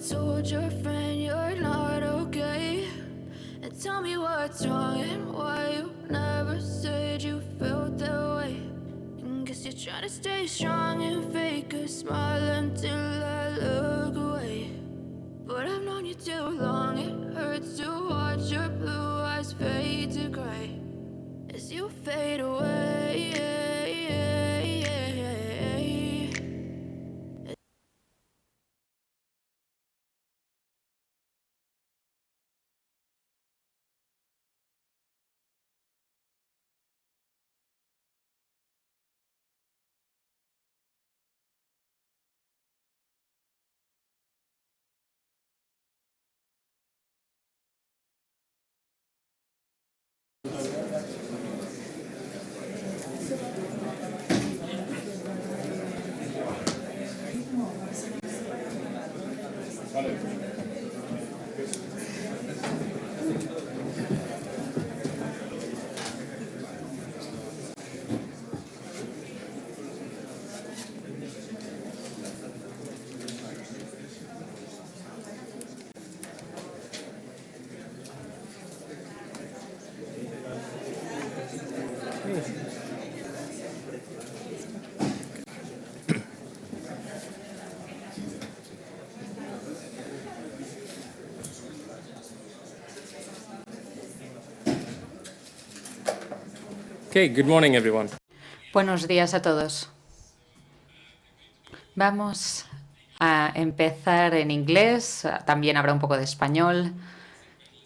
told your friend you're not okay, and tell me what's wrong and why you never said you felt that way. And guess you're trying to stay strong and fake a smile until I look away. But I've known you too long, it hurts to watch your blue eyes fade to gray as you fade away. Okay, good morning, everyone. Buenos días a todos. Vamos a empezar en inglés, también habrá un poco de español.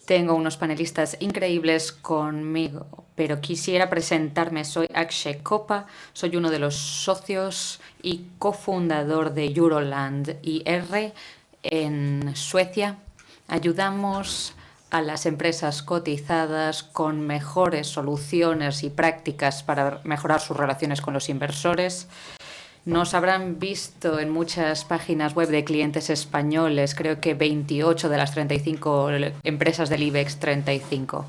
Tengo unos panelistas increíbles conmigo, pero quisiera presentarme. Soy Akshay Kopa, soy uno de los socios y cofundador de Euroland IR en Suecia. Ayudamos a las empresas cotizadas con mejores soluciones y prácticas para mejorar sus relaciones con los inversores. Nos habrán visto en muchas páginas web de clientes españoles, creo que 28 de las 35 empresas del IBEX 35.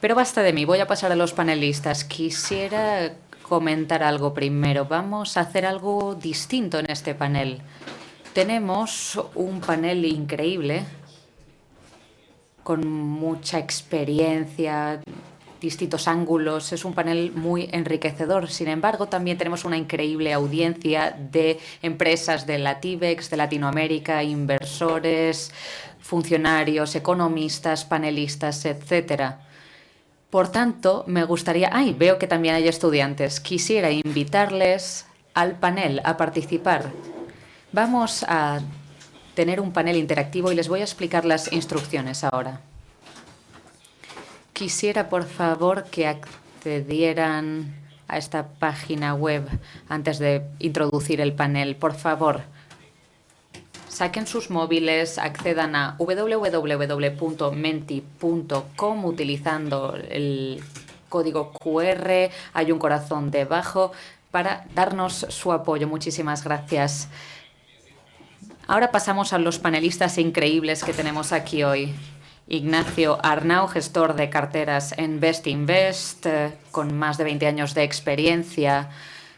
Pero basta de mí, voy a pasar a los panelistas. Quisiera comentar algo primero. Vamos a hacer algo distinto en este panel. Tenemos un panel increíble, con mucha experiencia, distintos ángulos. Es un panel muy enriquecedor. Sin embargo, también tenemos una increíble audiencia de empresas de la TIBEX, de Latinoamérica, inversores, funcionarios, economistas, panelistas, etcétera. Por tanto, me gustaría... veo que también hay estudiantes. Quisiera invitarles al panel a participar. Vamos a tener un panel interactivo y les voy a explicar las instrucciones ahora. Quisiera, por favor, que accedieran a esta página web antes de introducir el panel. Por favor, saquen sus móviles, accedan a www.menti.com utilizando el código QR. Hay un corazón debajo para darnos su apoyo. Muchísimas gracias. Ahora pasamos a los panelistas increíbles que tenemos aquí hoy. Ignacio Arnau, gestor de carteras en Bestinvest, con más de 20 años de experiencia,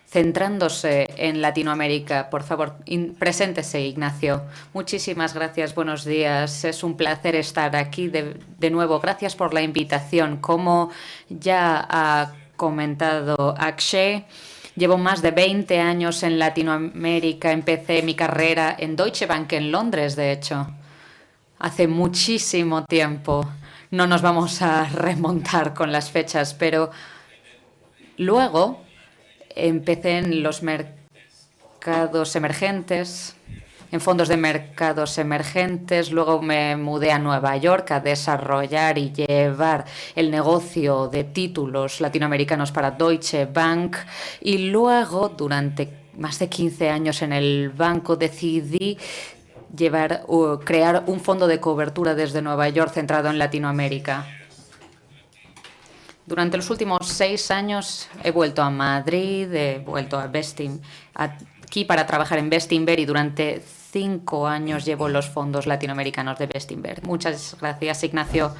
centrándose en Latinoamérica. Por favor, preséntese, Ignacio. Muchísimas gracias, buenos días. Es un placer estar aquí de nuevo. Gracias por la invitación. Como ya ha comentado Akshay, llevo más de 20 años en Latinoamérica. Empecé mi carrera en Deutsche Bank en Londres, de hecho. Hace muchísimo tiempo. No nos vamos a remontar con las fechas, pero luego empecé en los mercados emergentes, en fondos de mercados emergentes. Luego me mudé a Nueva York a desarrollar y llevar el negocio de títulos latinoamericanos para Deutsche Bank. Y luego, durante más de 15 años en el banco, decidí crear un fondo de cobertura desde Nueva York centrado en Latinoamérica. Durante los últimos 6 años he vuelto a Madrid, he vuelto a aquí para trabajar en Bestinver, y durante 5 años llevo los fondos latinoamericanos de Bestinver. Muchas gracias, Ignacio.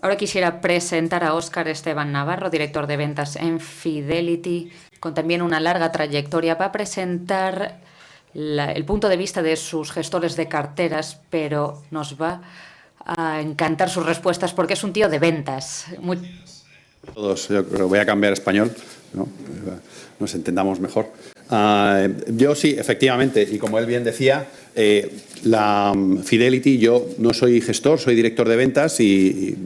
Ahora quisiera presentar a Óscar Esteban Navarro, director de ventas en Fidelity, con también una larga trayectoria. Va a presentar el punto de vista de sus gestores de carteras, pero nos va a encantar sus respuestas porque es un tío de ventas. Todos, yo creo que voy a cambiar a español, ¿no? Nos entendamos mejor. Yo sí, efectivamente, y como él bien decía, la Fidelity, yo no soy gestor, soy director de ventas, y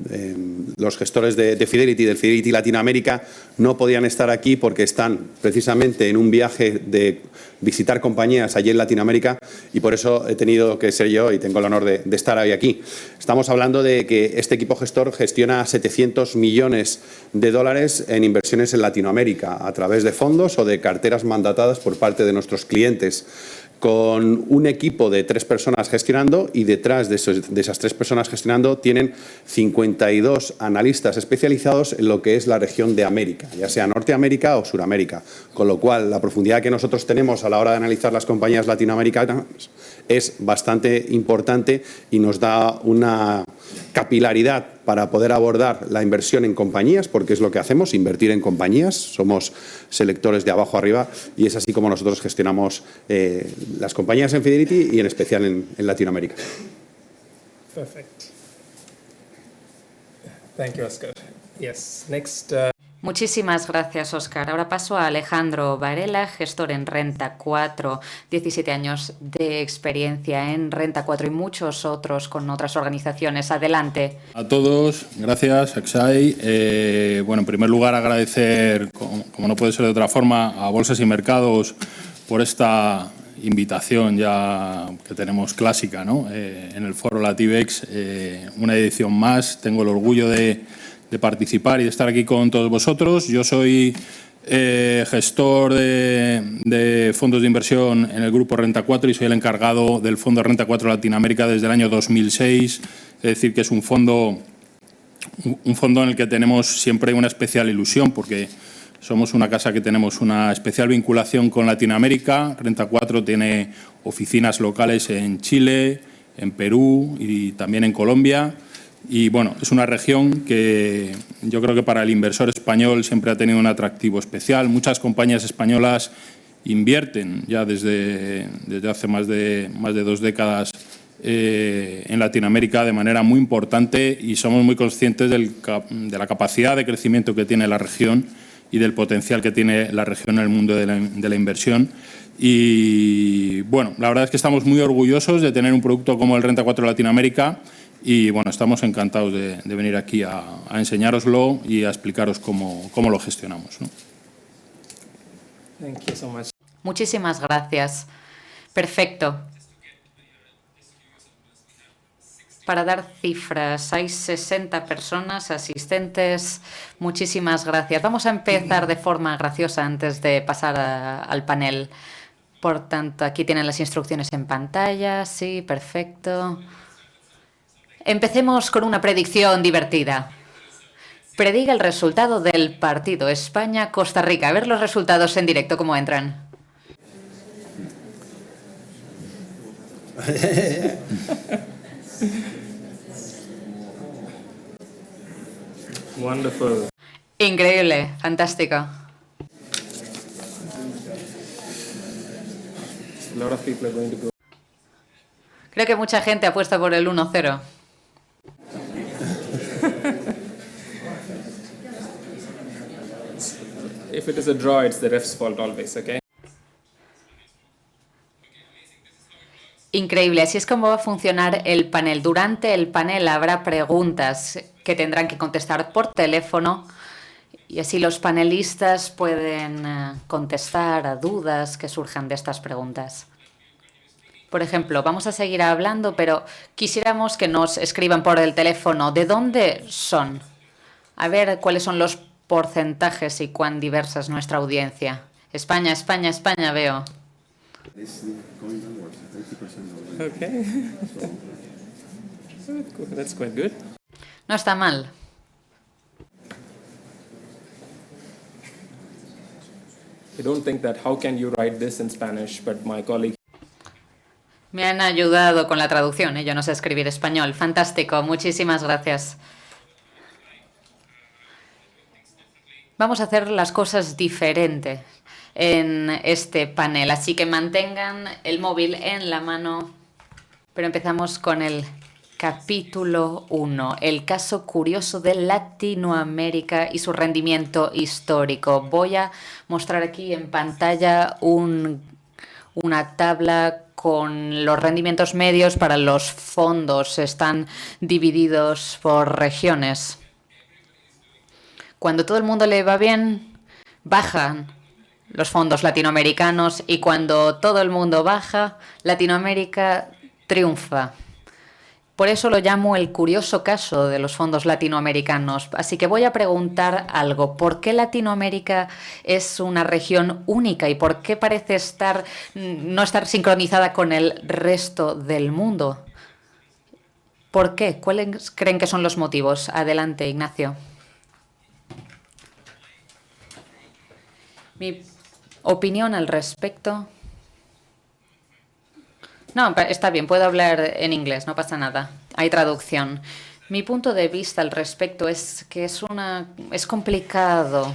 los gestores de Fidelity, del Fidelity Latinoamérica, no podían estar aquí porque están precisamente en un viaje de visitar compañías allí en Latinoamérica, y por eso he tenido que ser yo y tengo el honor de estar hoy aquí. Estamos hablando de que este equipo gestor gestiona 700 millones de dólares en inversiones en Latinoamérica a través de fondos o de carteras mandatadas por parte de nuestros clientes. con un equipo de 3 personas gestionando, y detrás de esas 3 personas gestionando tienen 52 analistas especializados en lo que es la región de América, ya sea Norteamérica o Suramérica, con lo cual la profundidad que nosotros tenemos a la hora de analizar las compañías latinoamericanas es bastante importante y nos da una capilaridad para poder abordar la inversión en compañías, porque es lo que hacemos, invertir en compañías. Somos selectores de abajo arriba y es así como nosotros gestionamos las compañías en Fidelity y en especial en Latinoamérica. Perfect. Thank you, Oscar. Yes, next. Muchísimas gracias, Óscar. Ahora paso a Alejandro Varela, gestor en Renta 4, 17 años de experiencia en Renta 4 y muchos otros con otras organizaciones. Adelante. A todos, gracias, Akshay. Bueno, en primer lugar, agradecer, como no puede ser de otra forma, a Bolsas y Mercados por esta invitación ya que tenemos clásica, ¿no? En el foro Latibex, una edición más. Tengo el orgullo de participar y de estar aquí con todos vosotros. Yo soy gestor de fondos de inversión en el grupo Renta 4 y soy el encargado del fondo Renta 4 Latinoamérica desde el año 2006. Es decir, que es un fondo en el que tenemos siempre una especial ilusión porque somos una casa que tenemos una especial vinculación con Latinoamérica. Renta 4 tiene oficinas locales en Chile, en Perú y también en Colombia. Y bueno, es una región que yo creo que para el inversor español siempre ha tenido un atractivo especial. Muchas compañías españolas invierten ya desde hace más de 2 décadas en Latinoamérica de manera muy importante y somos muy conscientes de la capacidad de crecimiento que tiene la región y del potencial que tiene la región en el mundo de la inversión. Y bueno, la verdad es que estamos muy orgullosos de tener un producto como el Renta 4 Latinoamérica. Y bueno, estamos encantados de venir aquí a enseñároslo y a explicaros cómo lo gestionamos, ¿no? Thank you so much. Muchísimas gracias. Perfecto. Para dar cifras, hay 60 personas asistentes. Muchísimas gracias. Vamos a empezar de forma graciosa antes de pasar al panel. Por tanto, aquí tienen las instrucciones en pantalla. Sí, perfecto. Empecemos con una predicción divertida. Prediga el resultado del partido España-Costa Rica. A ver los resultados en directo, cómo entran. Wonderful. Increíble, fantástico. A lot of people are going to go. Creo que mucha gente apuesta por el 1-0. If it is a draw, it's the ref's fault always, okay? Increíble, así es como va a funcionar el panel. Durante el panel habrá preguntas que tendrán que contestar por teléfono y así los panelistas pueden contestar a dudas que surjan de estas preguntas. Por ejemplo, vamos a seguir hablando, pero quisiéramos que nos escriban por el teléfono de dónde son. A ver cuáles son los porcentajes y cuán diversa es nuestra audiencia. España, España, España, veo. Okay. That's quite good. No está mal. I don't think that how can you write this in Spanish, but my colleague. Me han ayudado con la traducción, yo no sé escribir español. Fantástico, muchísimas gracias. Vamos a hacer las cosas diferentes en este panel, así que mantengan el móvil en la mano. Pero empezamos con el capítulo 1, el caso curioso de Latinoamérica y su rendimiento histórico. Voy a mostrar aquí en pantalla una tabla con los rendimientos medios para los fondos. Están divididos por regiones. Cuando todo el mundo le va bien, bajan los fondos latinoamericanos y cuando todo el mundo baja, Latinoamérica triunfa. Por eso lo llamo el curioso caso de los fondos latinoamericanos. Así que voy a preguntar algo. ¿Por qué Latinoamérica es una región única y por qué parece no estar sincronizada con el resto del mundo? ¿Por qué? ¿Cuáles creen que son los motivos? Adelante, Ignacio. Mi opinión al respecto. No, está bien, puedo hablar en inglés, no pasa nada. Hay traducción. Mi punto de vista al respecto es que es complicado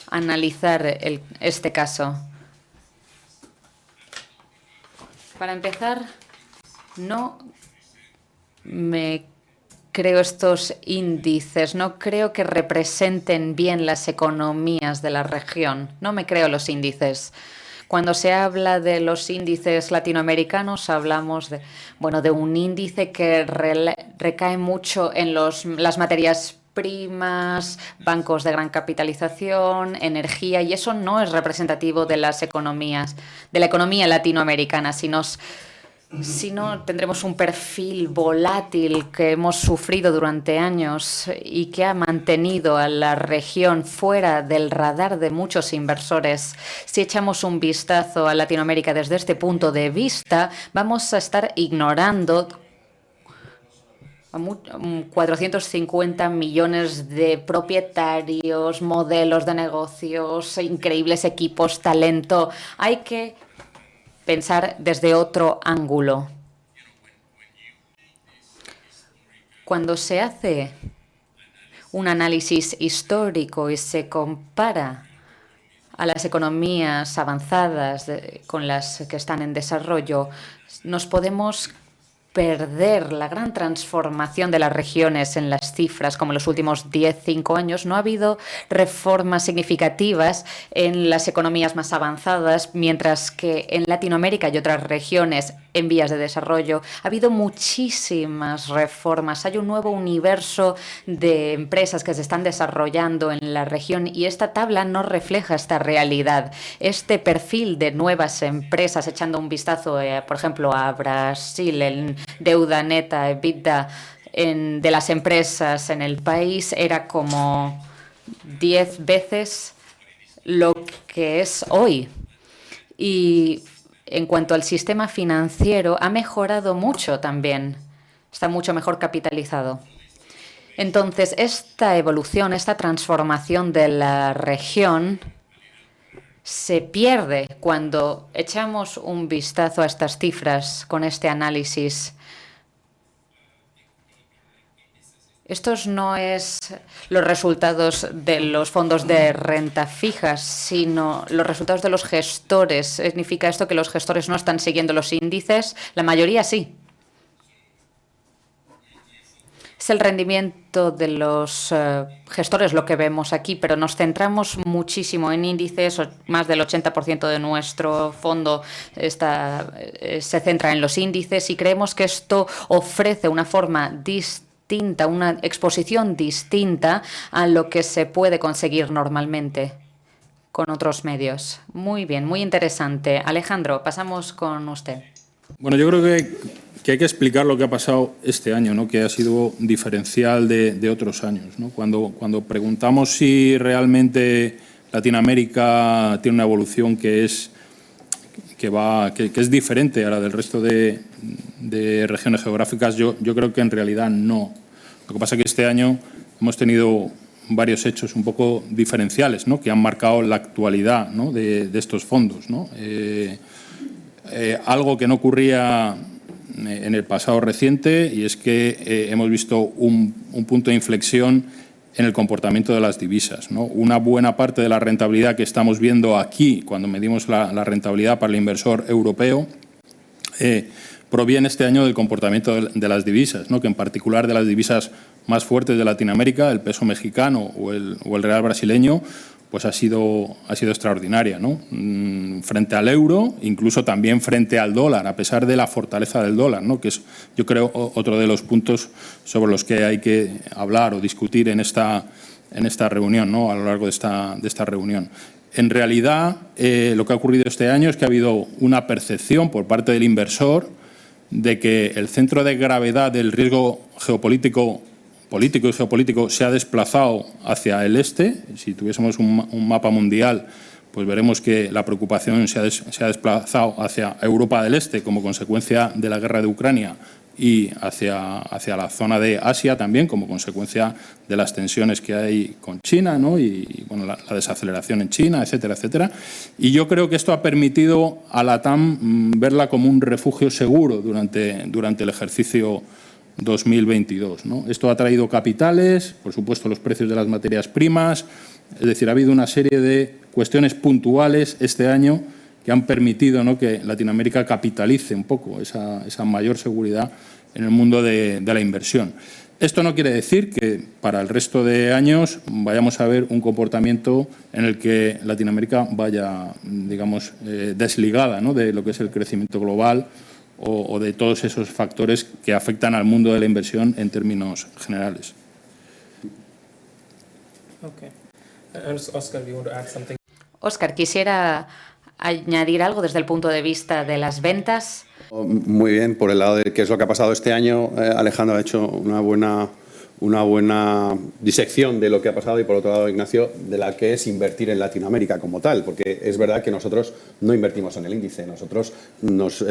analizar este caso. Para empezar, no me creo estos índices, no creo que representen bien las economías de la región. No me creo los índices. Cuando se habla de los índices latinoamericanos, hablamos de un índice que recae mucho en las materias primas, bancos de gran capitalización, energía, y eso no es representativo de las economías, de la economía latinoamericana, sino tendremos un perfil volátil que hemos sufrido durante años y que ha mantenido a la región fuera del radar de muchos inversores. Si echamos un vistazo a Latinoamérica desde este punto de vista, vamos a estar ignorando 450 millones de propietarios, modelos de negocios, increíbles equipos, talento. Hay que pensar desde otro ángulo. Cuando se hace un análisis histórico y se compara a las economías avanzadas con las que están en desarrollo, nos podemos perder la gran transformación de las regiones en las cifras, como en los últimos 5 años. No ha habido reformas significativas en las economías más avanzadas, mientras que en Latinoamérica y otras regiones en vías de desarrollo ha habido muchísimas reformas. Hay un nuevo universo de empresas que se están desarrollando en la región y esta tabla no refleja esta realidad. Este perfil de nuevas empresas, echando un vistazo, por ejemplo, a Brasil, en deuda neta, EBITDA de las empresas en el país, era como 10 veces lo que es hoy. Y en cuanto al sistema financiero, ha mejorado mucho también. Está mucho mejor capitalizado. Entonces, esta evolución, esta transformación de la región se pierde cuando echamos un vistazo a estas cifras con este análisis. Estos no es los resultados de los fondos de renta fija, sino los resultados de los gestores. ¿Significa esto que los gestores no están siguiendo los índices? La mayoría sí. Es el rendimiento de los gestores lo que vemos aquí, pero nos centramos muchísimo en índices. Más del 80% de nuestro fondo se centra en los índices y creemos que esto ofrece una forma distinta, una exposición distinta a lo que se puede conseguir normalmente con otros medios. Muy bien, muy interesante. Alejandro, pasamos con usted. Bueno, yo creo que hay que explicar lo que ha pasado este año, ¿no? Que ha sido diferencial de otros años, ¿no? Cuando preguntamos si realmente Latinoamérica tiene una evolución que es diferente a la del resto de regiones geográficas, yo creo que en realidad no. Lo que pasa es que este año hemos tenido varios hechos un poco diferenciales, ¿no? Que han marcado la actualidad, ¿no? de estos fondos, ¿no? Algo que no ocurría en el pasado reciente, y es que hemos visto un punto de inflexión en el comportamiento de las divisas, ¿no? Una buena parte de la rentabilidad que estamos viendo aquí, cuando medimos la rentabilidad para el inversor europeo, proviene este año del comportamiento de las divisas, ¿no? Que en particular de las divisas más fuertes de Latinoamérica, el peso mexicano o el real brasileño, pues ha sido extraordinaria, ¿no? Frente al euro, incluso también frente al dólar, a pesar de la fortaleza del dólar, ¿no? Que es, yo creo, otro de los puntos sobre los que hay que hablar o discutir en esta reunión, ¿no? A lo largo de esta reunión. En realidad, lo que ha ocurrido este año es que ha habido una percepción por parte del inversor de que el centro de gravedad del riesgo político y geopolítico se ha desplazado hacia el este. Si tuviésemos un mapa mundial, pues veremos que la preocupación se ha desplazado hacia Europa del Este como consecuencia de la guerra de Ucrania y hacia la zona de Asia también como consecuencia de las tensiones que hay con China, ¿no? y bueno, la desaceleración en China, etcétera, etcétera. Y yo creo que esto ha permitido a la TAM verla como un refugio seguro durante el ejercicio 2022, ¿no? Esto ha traído capitales, por supuesto los precios de las materias primas, es decir, ha habido una serie de cuestiones puntuales este año que han permitido, ¿no?, que Latinoamérica capitalice un poco esa mayor seguridad en el mundo de la inversión. Esto no quiere decir que para el resto de años vayamos a ver un comportamiento en el que Latinoamérica vaya, digamos, desligada, ¿no?, de lo que es el crecimiento global o de todos esos factores que afectan al mundo de la inversión en términos generales. Okay. Oscar, you want to add something? Óscar, quisiera añadir algo desde el punto de vista de las ventas. Muy bien, por el lado de qué es lo que ha pasado este año, Alejandro ha hecho una buena disección de lo que ha pasado y por otro lado, Ignacio, de la que es invertir en Latinoamérica como tal, porque es verdad que nosotros no invertimos en el índice, nosotros nos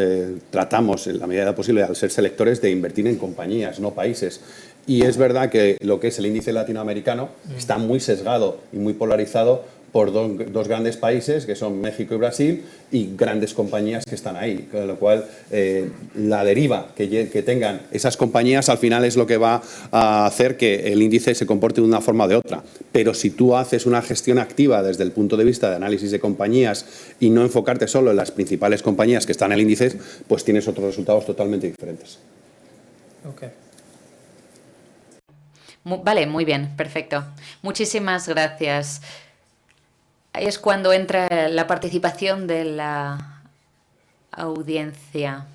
tratamos en la medida posible, al ser selectores, de invertir en compañías, no países. Y es verdad que lo que es el índice latinoamericano está muy sesgado y muy polarizado por dos grandes países, que son México y Brasil, y grandes compañías que están ahí. Con lo cual, la deriva que tengan esas compañías al final es lo que va a hacer que el índice se comporte de una forma o de otra. Pero si tú haces una gestión activa desde el punto de vista de análisis de compañías y no enfocarte solo en las principales compañías que están en el índice, pues tienes otros resultados totalmente diferentes. Okay. Vale, muy bien, perfecto. Muchísimas gracias. Ahí es cuando entra la participación de la audiencia.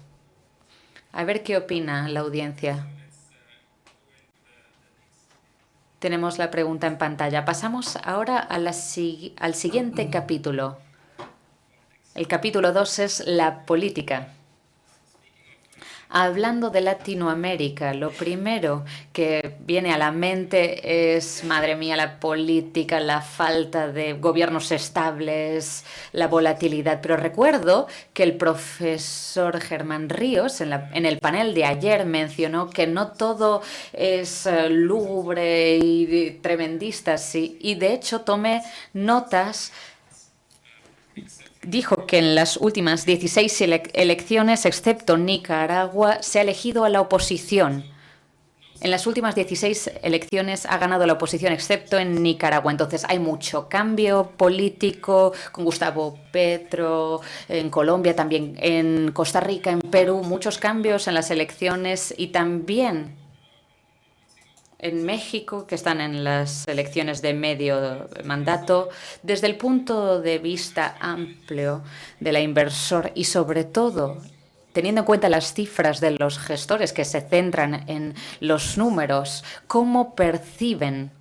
A ver qué opina la audiencia. Tenemos la pregunta en pantalla. Pasamos ahora al siguiente capítulo. El capítulo 2 es la política. Hablando de Latinoamérica, lo primero que viene a la mente es, madre mía, la política, la falta de gobiernos estables, la volatilidad. Pero recuerdo que el profesor Germán Ríos en el panel de ayer mencionó que no todo es lúgubre y tremendista, sí. Y de hecho tomé notas. Dijo que en las últimas 16 elecciones, excepto Nicaragua, se ha elegido a la oposición. En las últimas 16 elecciones ha ganado la oposición, excepto en Nicaragua. Entonces hay mucho cambio político con Gustavo Petro, en Colombia, también en Costa Rica, en Perú, muchos cambios en las elecciones y también en México, que están en las elecciones de medio mandato, desde el punto de vista amplio de la inversor y sobre todo teniendo en cuenta las cifras de los gestores que se centran en los números, ¿cómo perciben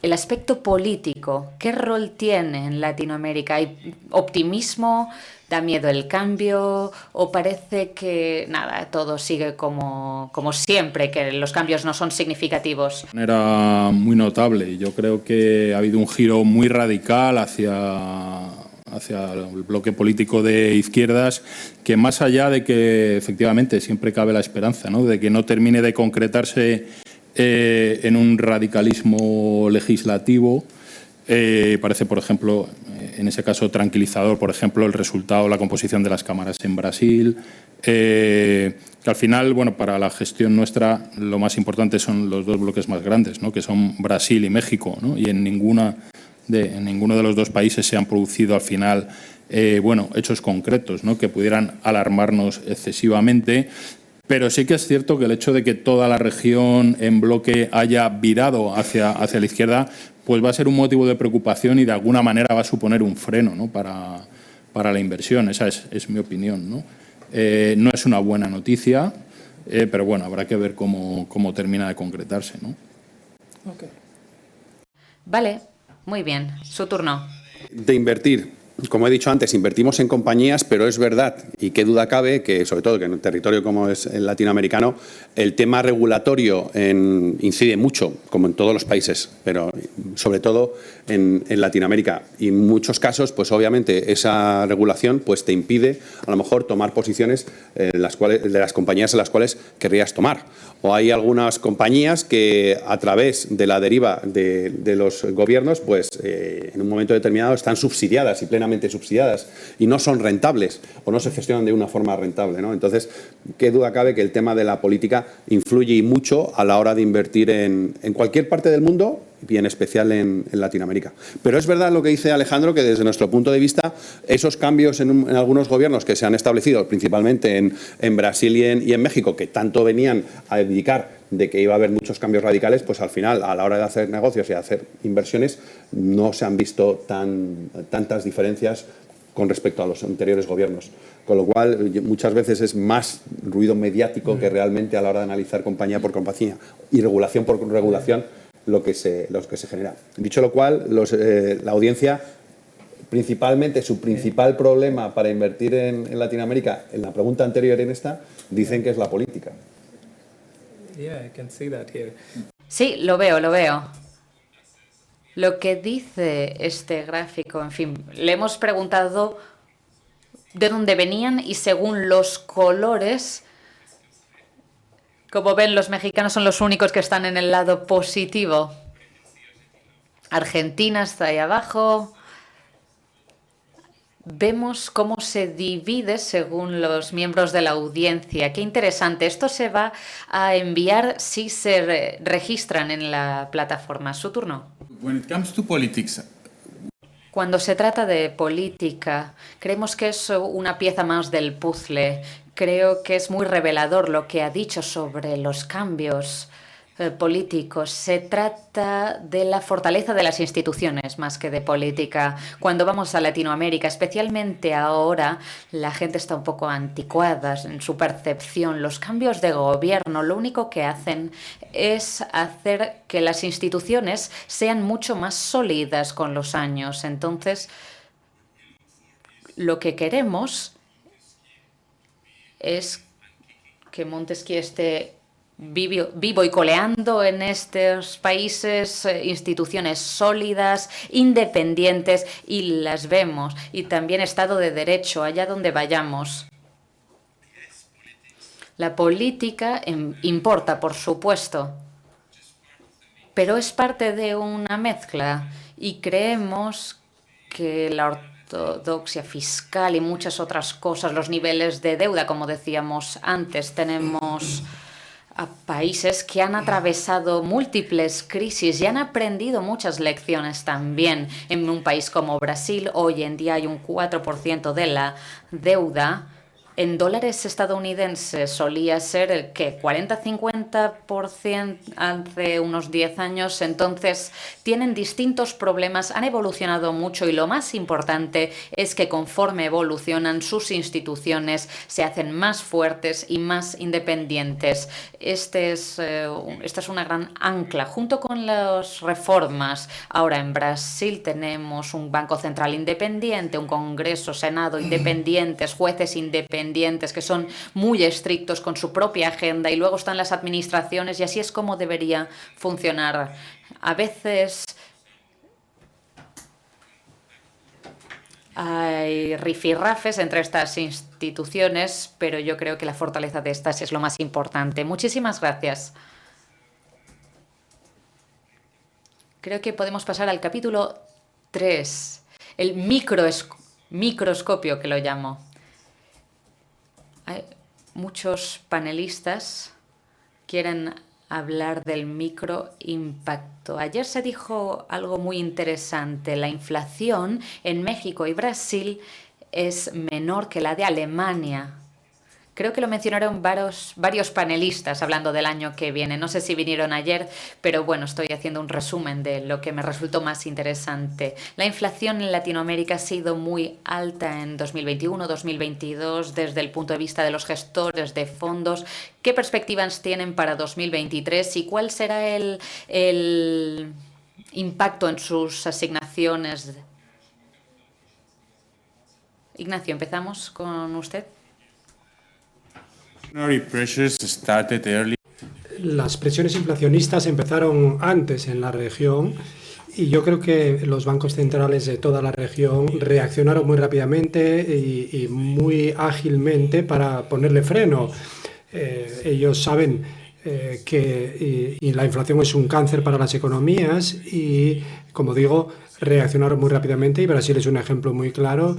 el aspecto político? ¿Qué rol tiene en Latinoamérica? ¿Hay optimismo? ¿Da miedo el cambio? ¿O parece que nada, todo sigue como siempre, que los cambios no son significativos? De manera muy notable. Yo creo que ha habido un giro muy radical hacia el bloque político de izquierdas, que más allá de que efectivamente siempre cabe la esperanza, ¿no?, de que no termine de concretarse en un radicalismo legislativo, parece, por ejemplo, en ese caso tranquilizador, por ejemplo, el resultado, la composición de las cámaras en Brasil, que al final, bueno, para la gestión nuestra lo más importante son los dos bloques más grandes, ¿no?, que son Brasil y México, ¿no?, y en ninguno de los dos países se han producido al final hechos concretos, ¿no?, que pudieran alarmarnos excesivamente. Pero sí que es cierto que el hecho de que toda la región en bloque haya virado hacia la izquierda, pues va a ser un motivo de preocupación y de alguna manera va a suponer un freno, ¿no?, para la inversión. Esa es mi opinión, ¿no? No es una buena noticia, pero bueno, habrá que ver cómo termina de concretarse, ¿no? Okay. Vale, muy bien. Su turno. De invertir. como he dicho antes, invertimos en compañías, pero es verdad, y qué duda cabe, que sobre todo que en un territorio como es el latinoamericano, el tema regulatorio incide mucho, como en todos los países, pero sobre todo en Latinoamérica. Y en muchos casos, pues obviamente, esa regulación pues, te impide a lo mejor tomar posiciones de las compañías en las cuales querrías tomar. O hay algunas compañías que a través de la deriva de los gobiernos, pues en un momento determinado están subsidiadas y plenamente subsidiadas y no son rentables o no se gestionan de una forma rentable, ¿no? Entonces, qué duda cabe que el tema de la política influye y mucho a la hora de invertir en cualquier parte del mundo y en especial en Latinoamérica. Pero es verdad lo que dice Alejandro, que desde nuestro punto de vista, esos cambios en algunos gobiernos que se han establecido, principalmente en Brasil y en México, que tanto venían a indicar de que iba a haber muchos cambios radicales, pues al final, a la hora de hacer negocios y hacer inversiones, no se han visto tantas diferencias con respecto a los anteriores gobiernos. Con lo cual, muchas veces es más ruido mediático que realmente a la hora de analizar compañía por compañía y regulación por regulación lo que se genera. Dicho lo cual, la audiencia, principalmente, su principal problema para invertir en Latinoamérica, en la pregunta anterior y en esta, dicen que es la política. Yeah, I can see that here. Sí, lo veo, lo veo. Lo que dice este gráfico, en fin, le hemos preguntado de dónde venían y según los colores, como ven, los mexicanos son los únicos que están en el lado positivo. Argentina está ahí abajo. Vemos cómo se divide según los miembros de la audiencia. Qué interesante. Esto se va a enviar si se registran en la plataforma. Su turno. When it comes to politics, Cuando se trata de política, creemos que es una pieza más del puzzle. Creo que es muy revelador lo que ha dicho sobre los cambios políticos. Se trata de la fortaleza de las instituciones más que de política. Cuando vamos a Latinoamérica, especialmente ahora, la gente está un poco anticuada en su percepción. Los cambios de gobierno lo único que hacen es hacer que las instituciones sean mucho más sólidas con los años. Entonces, lo que queremos es que Montesquieu esté vivo y coleando en estos países, instituciones sólidas, independientes, y las vemos. Y también Estado de Derecho, allá donde vayamos. La política importa, por supuesto, pero es parte de una mezcla y creemos que la ortodoxia fiscal y muchas otras cosas, los niveles de deuda, como decíamos antes, tenemos a países que han atravesado múltiples crisis y han aprendido muchas lecciones también. En un país como Brasil, hoy en día hay un 4% de la deuda. En dólares estadounidenses solía ser el que 40-50% hace unos 10 años. Entonces tienen distintos problemas, han evolucionado mucho y lo más importante es que conforme evolucionan sus instituciones se hacen más fuertes y más independientes. Esta es una gran ancla junto con las reformas. Ahora en Brasil tenemos un Banco Central independiente, un Congreso, Senado independientes, jueces independientes que son muy estrictos con su propia agenda y luego están las administraciones y así es como debería funcionar. A veces hay rifirrafes entre estas instituciones, pero yo creo que la fortaleza de estas es lo más importante. Muchísimas gracias. Creo que podemos pasar al capítulo 3, el microscopio que lo llamo. Hay muchos panelistas quieren hablar del microimpacto. Ayer se dijo algo muy interesante. La inflación en México y Brasil es menor que la de Alemania. Creo que lo mencionaron varios panelistas hablando del año que viene. No sé si vinieron ayer, pero bueno, estoy haciendo un resumen de lo que me resultó más interesante. La inflación en Latinoamérica ha sido muy alta en 2021, 2022, desde el punto de vista de los gestores de fondos. ¿Qué perspectivas tienen para 2023 y cuál será el impacto en sus asignaciones? Ignacio, empezamos con usted. Las presiones inflacionistas empezaron antes en la región y yo creo que los bancos centrales de toda la región reaccionaron muy rápidamente y muy ágilmente para ponerle freno. Ellos saben que la inflación es un cáncer para las economías y, como digo, reaccionaron muy rápidamente y Brasil es un ejemplo muy claro.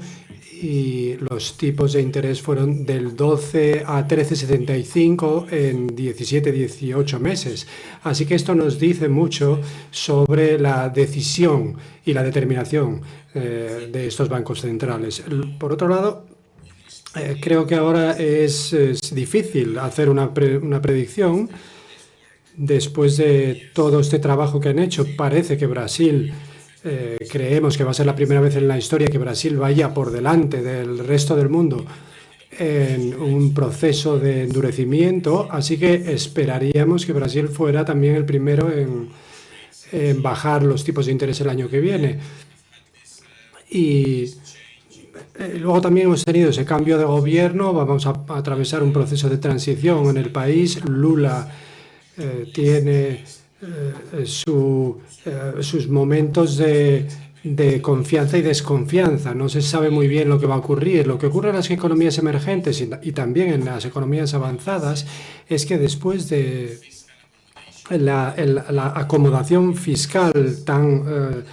Y los tipos de interés fueron del 12 a 13,75 en 17-18 meses. Así que esto nos dice mucho sobre la decisión y la determinación de estos bancos centrales. Por otro lado, creo que ahora es difícil hacer una predicción. Después de todo este trabajo que han hecho, parece que Brasil... creemos que va a ser la primera vez en la historia que Brasil vaya por delante del resto del mundo en un proceso de endurecimiento, así que esperaríamos que Brasil fuera también el primero en bajar los tipos de interés el año que viene. Y luego también hemos tenido ese cambio de gobierno, vamos a atravesar un proceso de transición en el país. Lula tiene sus momentos de confianza y desconfianza. No se sabe muy bien lo que va a ocurrir. Lo que ocurre en las economías emergentes y también en las economías avanzadas es que después de la acomodación fiscal tan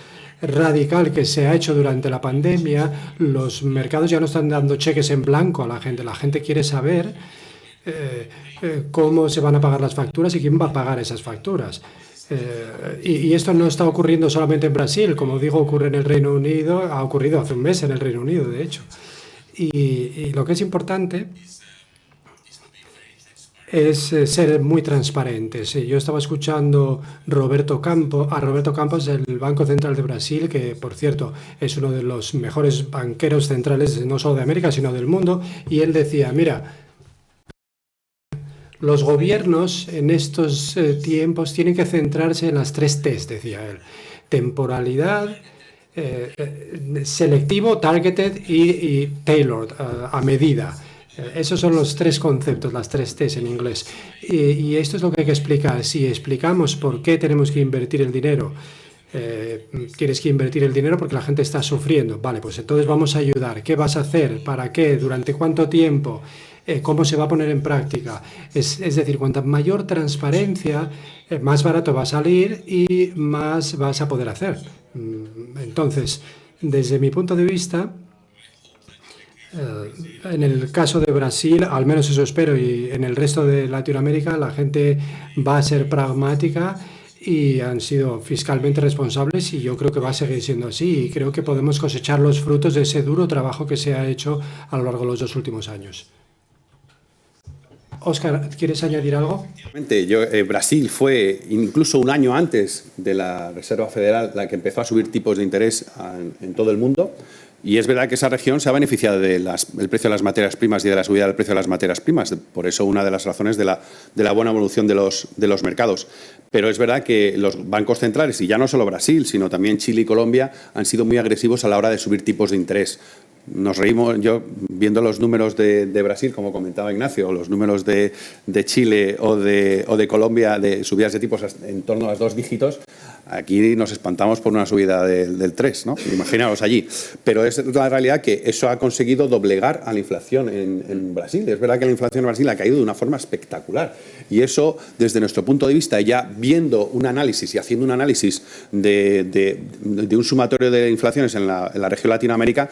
radical que se ha hecho durante la pandemia, los mercados ya no están dando cheques en blanco a la gente. La gente quiere saber cómo se van a pagar las facturas y quién va a pagar esas facturas. Y esto no está ocurriendo solamente en Brasil, como digo, ocurre en el Reino Unido, ha ocurrido hace un mes en el Reino Unido, de hecho. Y lo que es importante es ser muy transparentes. Yo estaba escuchando a Roberto Campos del Banco Central de Brasil, que por cierto es uno de los mejores banqueros centrales no solo de América, sino del mundo, y él decía, mira, los gobiernos en estos tiempos tienen que centrarse en las 3 T's, decía él. Temporalidad, selectivo, targeted y tailored, a medida. Esos son los 3 conceptos, las 3 T's en inglés. Y esto es lo que hay que explicar. Si explicamos por qué tenemos que invertir el dinero, tienes que invertir el dinero porque la gente está sufriendo. Vale, pues entonces vamos a ayudar. ¿Qué vas a hacer? ¿Para qué? ¿Durante cuánto tiempo? ¿Cómo se va a poner en práctica? Es decir, cuanta mayor transparencia, más barato va a salir y más vas a poder hacer. Entonces, desde mi punto de vista, en el caso de Brasil, al menos eso espero, y en el resto de Latinoamérica, la gente va a ser pragmática y han sido fiscalmente responsables y yo creo que va a seguir siendo así y creo que podemos cosechar los frutos de ese duro trabajo que se ha hecho a lo largo de los 2 últimos años. Óscar, ¿quieres añadir algo? Brasil fue incluso un año antes de la Reserva Federal la que empezó a subir tipos de interés en todo el mundo. Y es verdad que esa región se ha beneficiado del precio de las materias primas y de la subida del precio de las materias primas. Por eso una de las razones de la buena evolución de los mercados. Pero es verdad que los bancos centrales, y ya no solo Brasil, sino también Chile y Colombia, han sido muy agresivos a la hora de subir tipos de interés. Nos reímos, yo viendo los números de Brasil, como comentaba Ignacio, o los números de Chile o de Colombia de subidas de tipos en torno a los 2 dígitos, aquí nos espantamos por una subida del 3, ¿no? Imaginaos allí. Pero es la realidad que eso ha conseguido doblegar a la inflación en Brasil. Es verdad que la inflación en Brasil ha caído de una forma espectacular. Y eso, desde nuestro punto de vista, ya viendo un análisis y haciendo un análisis de un sumatorio de inflaciones en la región latinoamericana,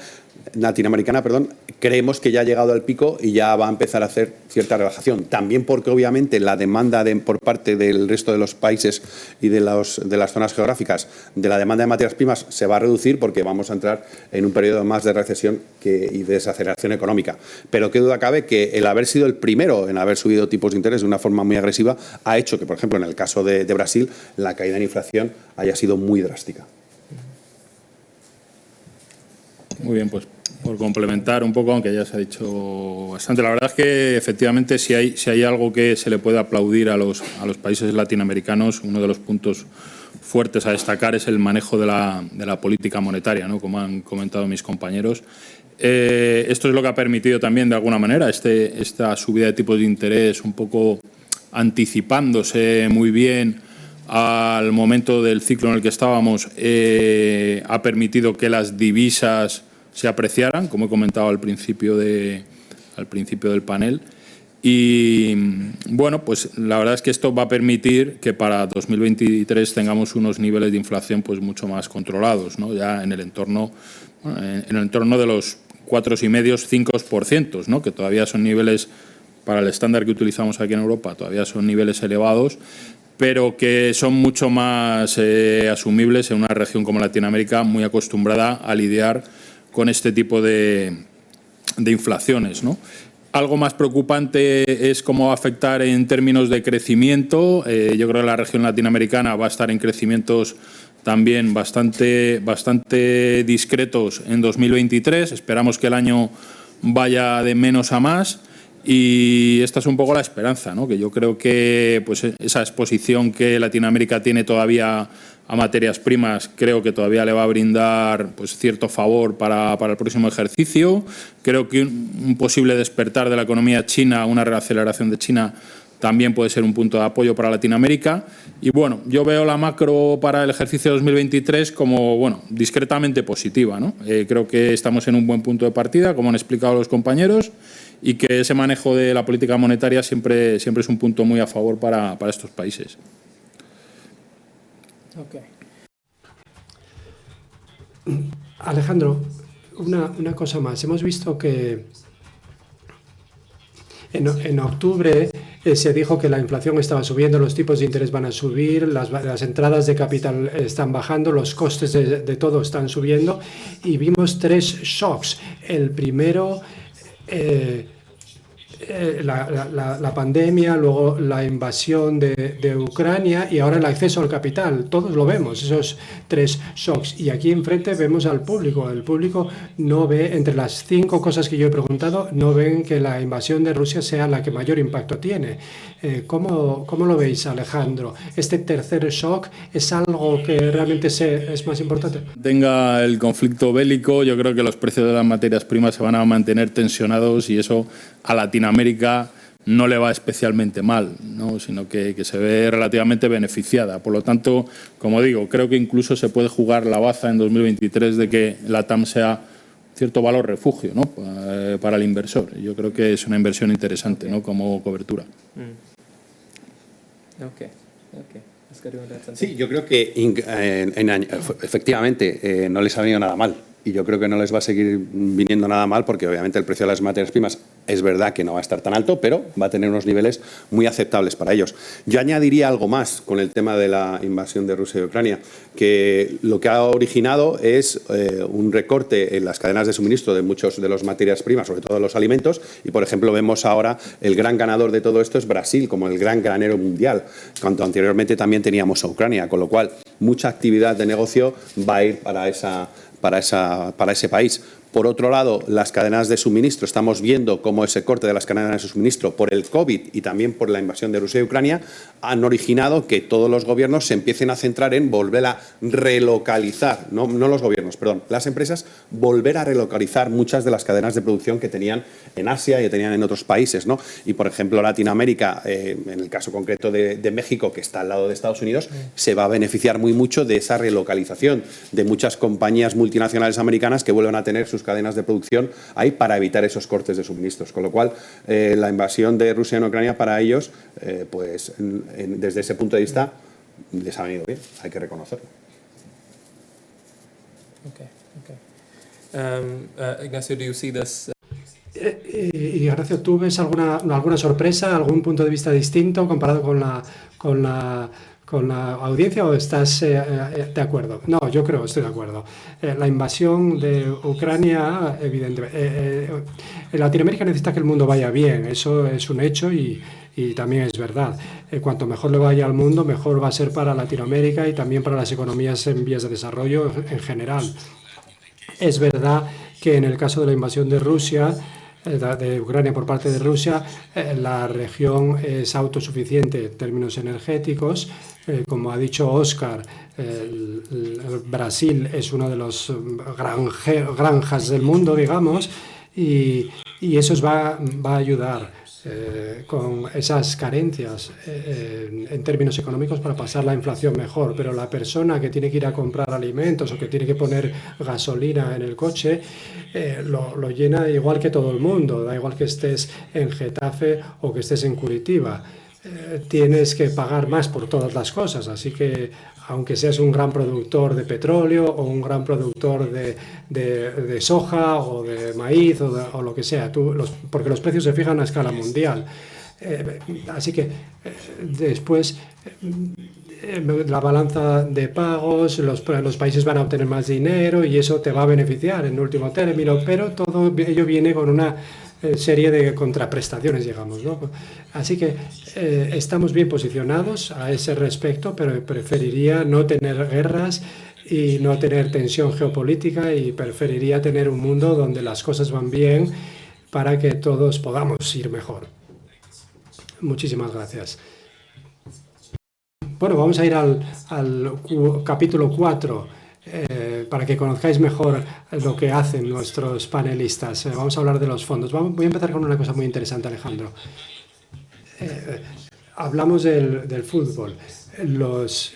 creemos que ya ha llegado al pico y ya va a empezar a hacer cierta relajación. También porque obviamente la demanda por parte del resto de los países y de las zonas geográficas de la demanda de materias primas se va a reducir porque vamos a entrar en un periodo más de recesión y de desaceleración económica. Pero qué duda cabe que el haber sido el primero en haber subido tipos de interés de una forma muy agresiva ha hecho que, por ejemplo, en el caso de Brasil, la caída en inflación haya sido muy drástica. Muy bien, pues por complementar un poco, aunque ya se ha dicho bastante, la verdad es que efectivamente si hay algo que se le puede aplaudir a los países latinoamericanos, uno de los puntos fuertes a destacar es el manejo de la política monetaria, ¿no? Como han comentado mis compañeros. Esto es lo que ha permitido también, de alguna manera, esta subida de tipos de interés un poco anticipándose muy bien al momento del ciclo en el que estábamos, ha permitido que las divisas se apreciaran, como he comentado al principio del panel. Y bueno, pues la verdad es que esto va a permitir que para 2023 tengamos unos niveles de inflación pues mucho más controlados, ¿no? Ya en el entorno de los 4,5–5%, ¿no? Que todavía son niveles, para el estándar que utilizamos aquí en Europa, todavía son niveles elevados, pero que son mucho más asumibles en una región como Latinoamérica, muy acostumbrada a lidiar con este tipo de inflaciones, ¿no? Algo más preocupante es cómo va a afectar en términos de crecimiento. Yo creo que la región latinoamericana va a estar en crecimientos también bastante discretos en 2023. Esperamos que el año vaya de menos a más. Y esta es un poco la esperanza, ¿no? Que yo creo que pues, esa exposición que Latinoamérica tiene todavía a materias primas, creo que todavía le va a brindar pues, cierto favor para el próximo ejercicio. Creo que un posible despertar de la economía china, una reaceleración de China, también puede ser un punto de apoyo para Latinoamérica. Y bueno, yo veo la macro para el ejercicio 2023 como bueno, discretamente positiva, ¿no? Creo que estamos en un buen punto de partida, como han explicado los compañeros, y que ese manejo de la política monetaria siempre es un punto muy a favor para estos países. Okay. Alejandro, una cosa más. Hemos visto que en octubre se dijo que la inflación estaba subiendo, los tipos de interés van a subir, las entradas de capital están bajando, los costes de todo están subiendo y vimos 3 shocks. El primero, la pandemia, luego la invasión de Ucrania y ahora el acceso al capital. Todos lo vemos, esos 3 shocks. Y aquí enfrente vemos al público. El público no ve, entre las 5 cosas que yo he preguntado, no ven que la invasión de Rusia sea la que mayor impacto tiene. ¿Cómo lo veis, Alejandro? ¿Este tercer shock es algo que realmente es más importante? Tenga el conflicto bélico, yo creo que los precios de las materias primas se van a mantener tensionados y eso a Latinoamérica no le va especialmente mal, ¿no? Sino que se ve relativamente beneficiada. Por lo tanto, como digo, creo que incluso se puede jugar la baza en 2023 de que la TAM sea cierto valor refugio, ¿no? Para el inversor. Yo creo que es una inversión interesante, ¿no? Como cobertura. Okay. Sí, yo creo que efectivamente no les ha venido nada mal y yo creo que no les va a seguir viniendo nada mal porque obviamente el precio de las materias primas es verdad que no va a estar tan alto, pero va a tener unos niveles muy aceptables para ellos. Yo añadiría algo más con el tema de la invasión de Rusia y Ucrania, que lo que ha originado es un recorte en las cadenas de suministro de muchos de las materias primas, sobre todo los alimentos, y por ejemplo vemos ahora el gran ganador de todo esto es Brasil, como el gran granero mundial, cuando anteriormente también teníamos a Ucrania, con lo cual mucha actividad de negocio va a ir para ese país. Por otro lado, las cadenas de suministro, estamos viendo cómo ese corte de las cadenas de suministro por el COVID y también por la invasión de Rusia y Ucrania han originado que todos los gobiernos se empiecen a centrar en volver a relocalizar, no los gobiernos, perdón, las empresas, volver a relocalizar muchas de las cadenas de producción que tenían en Asia y tenían en otros países, ¿no? Y, por ejemplo, Latinoamérica, en el caso concreto de México, que está al lado de Estados Unidos, se va a beneficiar muy mucho de esa relocalización de muchas compañías multinacionales americanas que vuelvan a tener sus cadenas de producción ahí para evitar esos cortes de suministros. Con lo cual, la invasión de Rusia en Ucrania para ellos, pues desde ese punto de vista, les ha venido bien, hay que reconocerlo. Ignacio, do you see this? Y Ignacio, ¿tú ves alguna sorpresa, algún punto de vista distinto comparado con la audiencia o estás de acuerdo? No, yo creo, estoy de acuerdo. La invasión de Ucrania, evidentemente. Latinoamérica necesita que el mundo vaya bien, eso es un hecho y también es verdad. Cuanto mejor le vaya al mundo, mejor va a ser para Latinoamérica y también para las economías en vías de desarrollo en general. Es verdad que en el caso de la invasión de Rusia, de Ucrania por parte de Rusia, la región es autosuficiente en términos energéticos, Como ha dicho Óscar, Brasil es uno de los granjas del mundo, digamos, y eso os va a ayudar con esas carencias en términos económicos para pasar la inflación mejor. Pero la persona que tiene que ir a comprar alimentos o que tiene que poner gasolina en el coche lo llena igual que todo el mundo, da igual que estés en Getafe o que estés en Curitiba. Tienes que pagar más por todas las cosas, así que aunque seas un gran productor de petróleo o un gran productor de soja o de maíz o lo que sea, porque los precios se fijan a escala mundial. Así que después la balanza de pagos, los países van a obtener más dinero y eso te va a beneficiar en último término, pero todo ello viene con una serie de contraprestaciones, digamos, ¿no? Así que estamos bien posicionados a ese respecto, pero preferiría no tener guerras y no tener tensión geopolítica y preferiría tener un mundo donde las cosas van bien para que todos podamos ir mejor. Muchísimas gracias. Bueno, vamos a ir al capítulo 4. Para que conozcáis mejor lo que hacen nuestros panelistas. Vamos a hablar de los fondos. Voy a empezar con una cosa muy interesante, Alejandro. Hablamos del fútbol. Los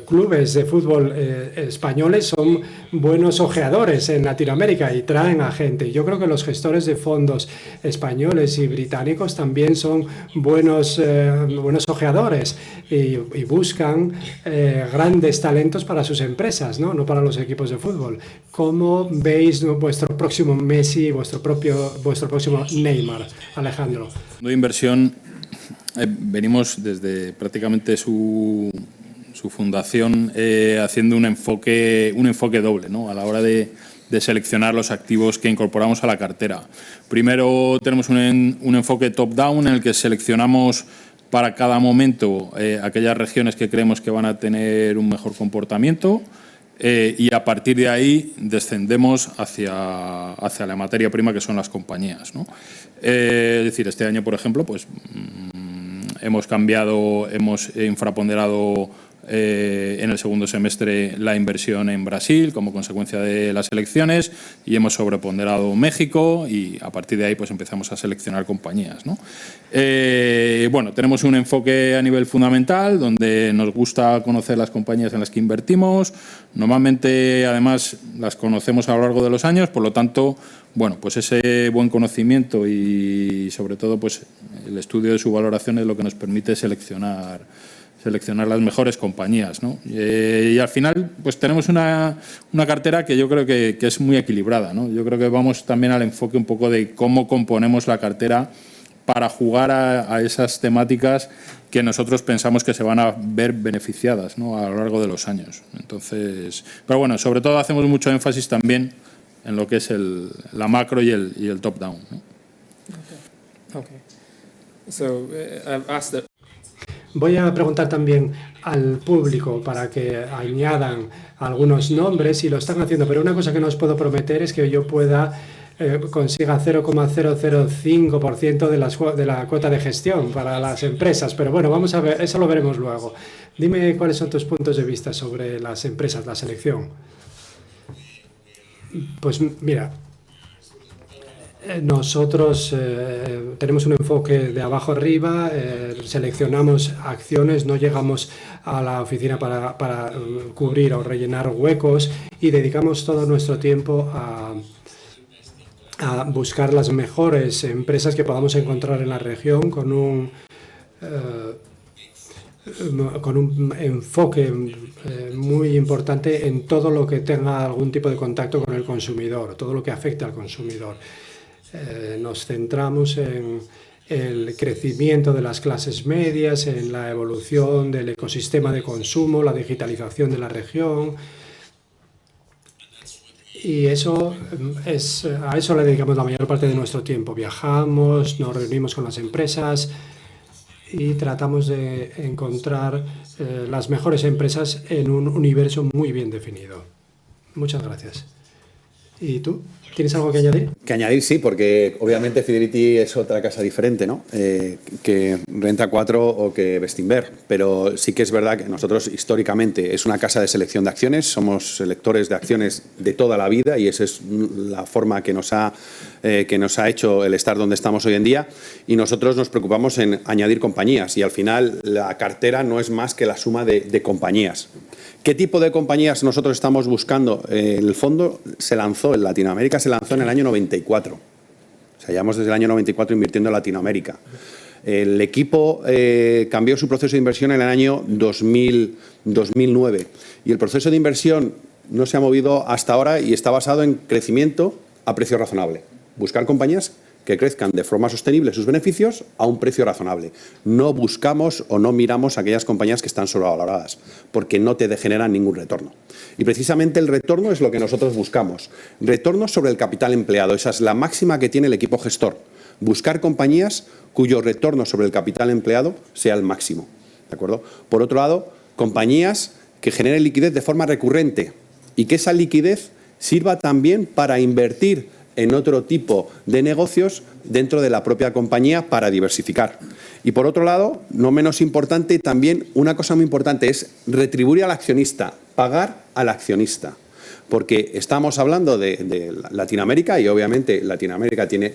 clubes de fútbol españoles son buenos ojeadores en Latinoamérica y traen a gente. Yo creo que los gestores de fondos españoles y británicos también son buenos ojeadores y buscan grandes talentos para sus empresas, no para los equipos de fútbol. ¿Cómo veis vuestro próximo Messi, vuestro próximo Neymar, Alejandro? De inversión. Venimos desde prácticamente su fundación haciendo un enfoque doble, ¿no? A la hora de seleccionar los activos que incorporamos a la cartera. Primero tenemos un enfoque top-down en el que seleccionamos para cada momento aquellas regiones que creemos que van a tener un mejor comportamiento y a partir de ahí descendemos hacia la materia prima que son las compañías, ¿no? Es decir, este año, por ejemplo, pues hemos infraponderado en el segundo semestre la inversión en Brasil como consecuencia de las elecciones y hemos sobreponderado México y a partir de ahí pues empezamos a seleccionar compañías, ¿no? Bueno, tenemos un enfoque a nivel fundamental donde nos gusta conocer las compañías en las que invertimos. Normalmente, además, las conocemos a lo largo de los años, por lo tanto, bueno, pues ese buen conocimiento y sobre todo pues el estudio de su valoración es lo que nos permite seleccionar las mejores compañías, ¿no? Y al final pues tenemos una cartera que yo creo que es muy equilibrada, ¿no? Yo creo que vamos también al enfoque un poco de cómo componemos la cartera para jugar a esas temáticas que nosotros pensamos que se van a ver beneficiadas, ¿no? A lo largo de los años. Entonces, pero bueno, sobre todo hacemos mucho énfasis también en lo que es la macro y el top-down, ¿no? Okay. So, I've asked that. Voy a preguntar también al público para que añadan algunos nombres y lo están haciendo, pero una cosa que no os puedo prometer es que yo consiga 0,005% de la cuota de gestión para las empresas, pero bueno, vamos a ver, eso lo veremos luego. Dime cuáles son tus puntos de vista sobre las empresas, la selección. Pues mira, nosotros tenemos un enfoque de abajo arriba, seleccionamos acciones, no llegamos a la oficina para cubrir o rellenar huecos y dedicamos todo nuestro tiempo a buscar las mejores empresas que podamos encontrar en la región con un enfoque muy importante en todo lo que tenga algún tipo de contacto con el consumidor, todo lo que afecte al consumidor. Nos centramos en el crecimiento de las clases medias, en la evolución del ecosistema de consumo, la digitalización de la región. Y a eso le dedicamos la mayor parte de nuestro tiempo. Viajamos, nos reunimos con las empresas y tratamos de encontrar las mejores empresas en un universo muy bien definido. Muchas gracias. ¿Y tú? ¿Tienes algo que añadir? Que añadir, sí, porque obviamente Fidelity es otra casa diferente, ¿no? Que Renta 4 o que Bestinver. Pero sí que es verdad que nosotros históricamente es una casa de selección de acciones, somos selectores de acciones de toda la vida y esa es la forma que nos ha hecho el estar donde estamos hoy en día. Y nosotros nos preocupamos en añadir compañías y al final la cartera no es más que la suma de compañías. ¿Qué tipo de compañías nosotros estamos buscando? El fondo se lanzó en Latinoamérica, se lanzó en el año 94. O sea, llevamos desde el año 94 invirtiendo en Latinoamérica. El equipo cambió su proceso de inversión en el año 2009 y el proceso de inversión no se ha movido hasta ahora y está basado en crecimiento a precio razonable. Buscar compañías que crezcan de forma sostenible sus beneficios a un precio razonable. No buscamos o no miramos aquellas compañías que están sobrevaloradas, porque no te generan ningún retorno. Y precisamente el retorno es lo que nosotros buscamos. Retorno sobre el capital empleado. Esa es la máxima que tiene el equipo gestor. Buscar compañías cuyo retorno sobre el capital empleado sea el máximo. ¿De acuerdo? Por otro lado, compañías que generen liquidez de forma recurrente y que esa liquidez sirva también para invertir en otro tipo de negocios dentro de la propia compañía para diversificar. Y por otro lado, no menos importante, también una cosa muy importante es retribuir al accionista, pagar al accionista. Porque estamos hablando de Latinoamérica y obviamente Latinoamérica tiene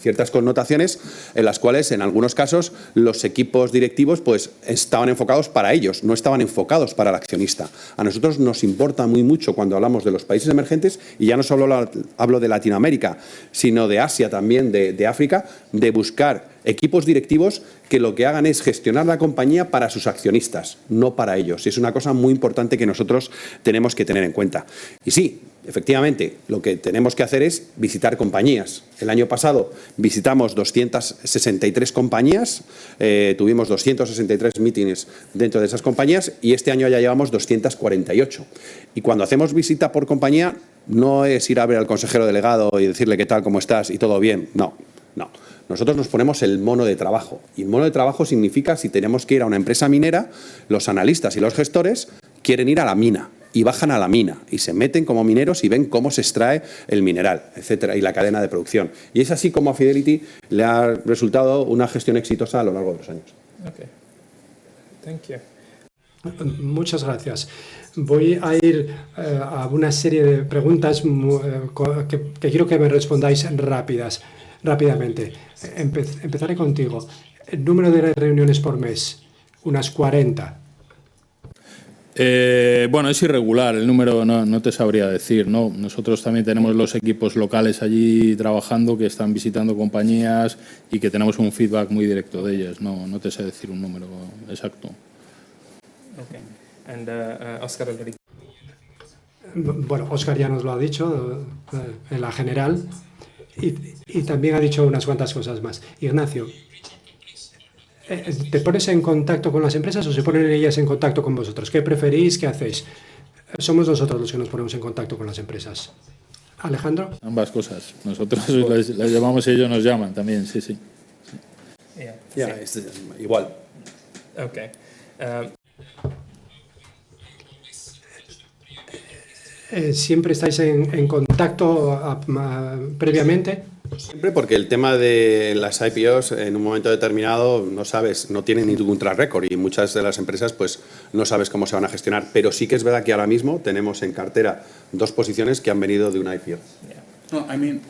ciertas connotaciones en las cuales en algunos casos los equipos directivos pues estaban enfocados para ellos, no estaban enfocados para el accionista. A nosotros nos importa muy mucho cuando hablamos de los países emergentes, y ya no solo hablo de Latinoamérica, sino de Asia también, de África, de buscar equipos directivos que lo que hagan es gestionar la compañía para sus accionistas, no para ellos. Y es una cosa muy importante que nosotros tenemos que tener en cuenta. Y sí, efectivamente, lo que tenemos que hacer es visitar compañías. El año pasado visitamos 263 compañías, tuvimos 263 mítines dentro de esas compañías y este año ya llevamos 248. Y cuando hacemos visita por compañía, no es ir a ver al consejero delegado y decirle qué tal, cómo estás y todo bien. No, no. Nosotros nos ponemos el mono de trabajo. Y el mono de trabajo significa, si tenemos que ir a una empresa minera, los analistas y los gestores quieren ir a la mina y bajan a la mina y se meten como mineros y ven cómo se extrae el mineral, etcétera, y la cadena de producción. Y es así como a Fidelity le ha resultado una gestión exitosa a lo largo de los años. Okay. Thank you. Muchas gracias. Voy a ir a una serie de preguntas que quiero que me respondáis rápidamente. Empezaré contigo. El número de reuniones por mes, unas 40. Bueno, es irregular, el número no te sabría decir, ¿no? Nosotros también tenemos los equipos locales allí trabajando que están visitando compañías y que tenemos un feedback muy directo de ellas. No te sé decir un número exacto. Okay. And Oscar already. Bueno, Oscar ya nos lo ha dicho en la general y también ha dicho unas cuantas cosas más. Ignacio, ¿te pones en contacto con las empresas o se ponen ellas en contacto con vosotros? ¿Qué preferís? ¿Qué hacéis? Somos nosotros los que nos ponemos en contacto con las empresas. Alejandro. Ambas cosas. Nosotros les llamamos y ellos nos llaman también, sí. Yeah, Es igual. Okay. ¿Siempre estáis en contacto previamente? Siempre, porque el tema de las IPOs en un momento determinado no sabes, no tienen ningún track record y muchas de las empresas pues no sabes cómo se van a gestionar, pero sí que es verdad que ahora mismo tenemos en cartera 2 posiciones que han venido de una IPO. No, I mean,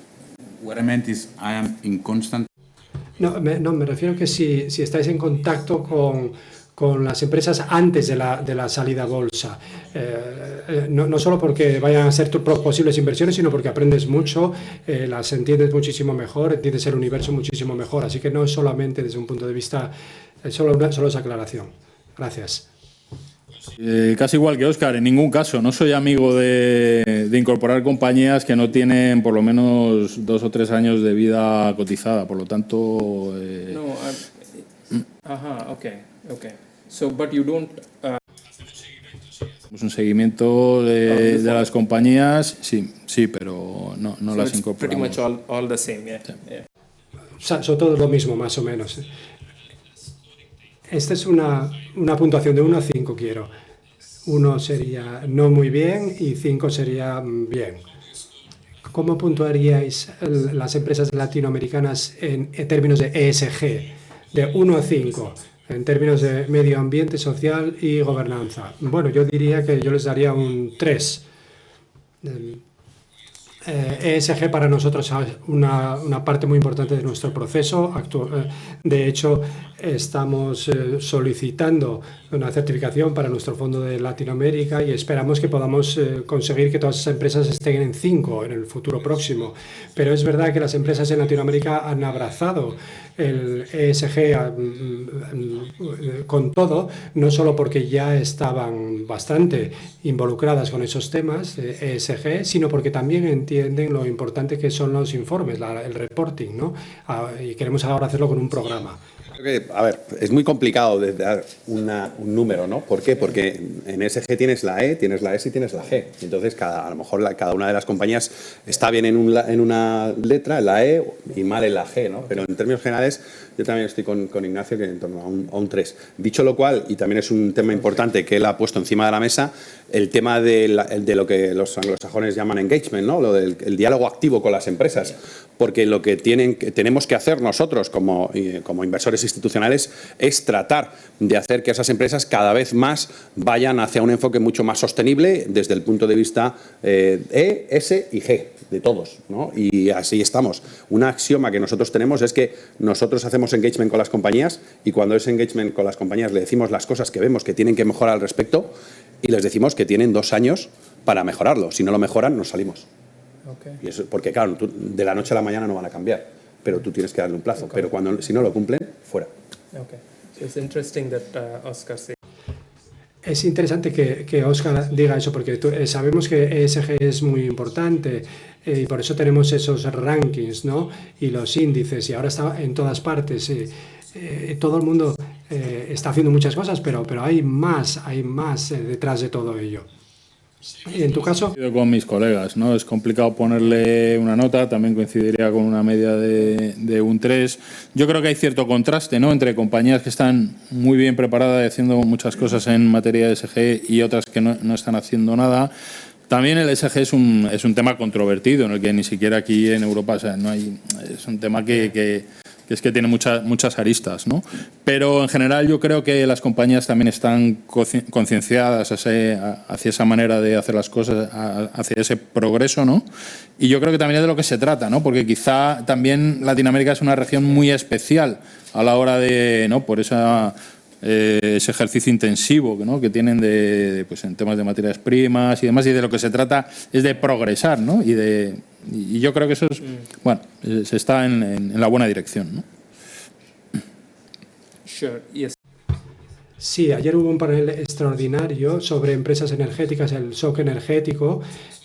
what I meant is I am in constant. No, me refiero que si estáis en contacto con las empresas antes de la salida a bolsa. No solo porque vayan a ser tus posibles inversiones, sino porque aprendes mucho, las entiendes muchísimo mejor, entiendes el universo muchísimo mejor. Así que no es solamente desde un punto de vista, solo esa aclaración. Gracias. Casi igual que Óscar, en ningún caso. No soy amigo de incorporar compañías que no tienen por lo menos 2 o 3 años de vida cotizada. Por lo tanto... Okay. So, but you don't. Un seguimiento de las compañías, sí, pero no So las it's pretty incorporamos. much all the same, yeah. Yeah. O sea, son todos lo mismo, más o menos. Esta es una puntuación de 1 a 5, quiero. 1 sería no muy bien y 5 sería bien. ¿cómo puntuaríais las empresas latinoamericanas en términos de ESG? De 1 a 5, en términos de medio ambiente, social y gobernanza. Bueno, yo diría que yo les daría un 3. ESG para nosotros es una parte muy importante de nuestro proceso. De hecho, estamos solicitando una certificación para nuestro fondo de Latinoamérica y esperamos que podamos conseguir que todas esas empresas estén en 5 en el futuro próximo. Pero es verdad que las empresas en Latinoamérica han abrazado el ESG con todo, no solo porque ya estaban bastante involucradas con esos temas de ESG, sino porque también entienden lo importante que son los informes, el reporting, ¿no? Y queremos ahora hacerlo con un programa. Creo que, a ver, es muy complicado de dar un número, ¿no? ¿Por qué? Porque en ESG tienes la E, tienes la S y tienes la G. Entonces, a lo mejor cada una de las compañías está bien en una letra, en la E, y mal en la G, ¿no? Pero en términos generales, yo también estoy con Ignacio, que en torno a un 3. Dicho lo cual, y también es un tema importante que él ha puesto encima de la mesa, el tema de lo que los anglosajones llaman engagement, ¿no? Lo del el diálogo activo con las empresas. Porque lo que tenemos que hacer nosotros como inversores institucionales es tratar de hacer que esas empresas cada vez más vayan hacia un enfoque mucho más sostenible desde el punto de vista E, S y G, de todos, ¿no? Y así estamos. Un axioma que nosotros tenemos es que nosotros hacemos engagement con las compañías y cuando es engagement con las compañías le decimos las cosas que vemos que tienen que mejorar al respecto y les decimos que tienen 2 años para mejorarlo. Si no lo mejoran, nos salimos. Okay. Y eso, porque claro, de la noche a la mañana no van a cambiar, pero tú tienes que darle un plazo. Okay. Pero si no lo cumplen, fuera. Okay. So it's interesting that Oscar said. Es interesante que Oscar diga eso, porque sabemos que ESG es muy importante y por eso tenemos esos rankings, ¿no? Y los índices, y ahora está en todas partes. Todo el mundo está haciendo muchas cosas, pero hay más detrás de todo ello. ¿Y en tu caso? Con mis colegas, ¿no? Es complicado ponerle una nota, también coincidiría con una media de un 3. Yo creo que hay cierto contraste, ¿no?, entre compañías que están muy bien preparadas y haciendo muchas cosas en materia de ESG y otras que no están haciendo nada. También el ESG es un tema controvertido, en el que ni siquiera aquí en Europa, o sea, no hay, es un tema que tiene muchas aristas, ¿no? Pero en general yo creo que las compañías también están concienciadas hacia esa manera de hacer las cosas, hacia ese progreso, ¿no? Y yo creo que también es de lo que se trata, ¿no? Porque quizá también Latinoamérica es una región muy especial a la hora de, ¿no?, por ese ejercicio intensivo, ¿no?, que tienen pues en temas de materias primas y demás, y de lo que se trata es de progresar, ¿no? Y yo creo que eso es, bueno, se está en la buena dirección, ¿no? Sure. Yes. Sí, ayer hubo un panel extraordinario sobre empresas energéticas, el shock energético,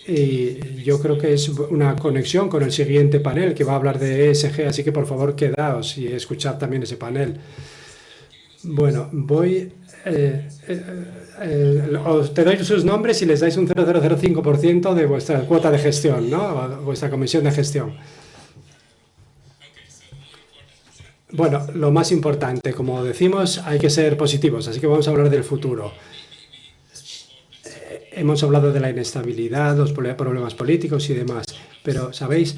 y yo creo que es una conexión con el siguiente panel que va a hablar de ESG, así que por favor quedaos y escuchad también ese panel. Bueno, te doy sus nombres y les dais un 0,005% de vuestra cuota de gestión, ¿no? Vuestra comisión de gestión. Bueno, lo más importante, como decimos, hay que ser positivos, así que vamos a hablar del futuro. Hemos hablado de la inestabilidad, los problemas políticos y demás, pero, ¿sabéis?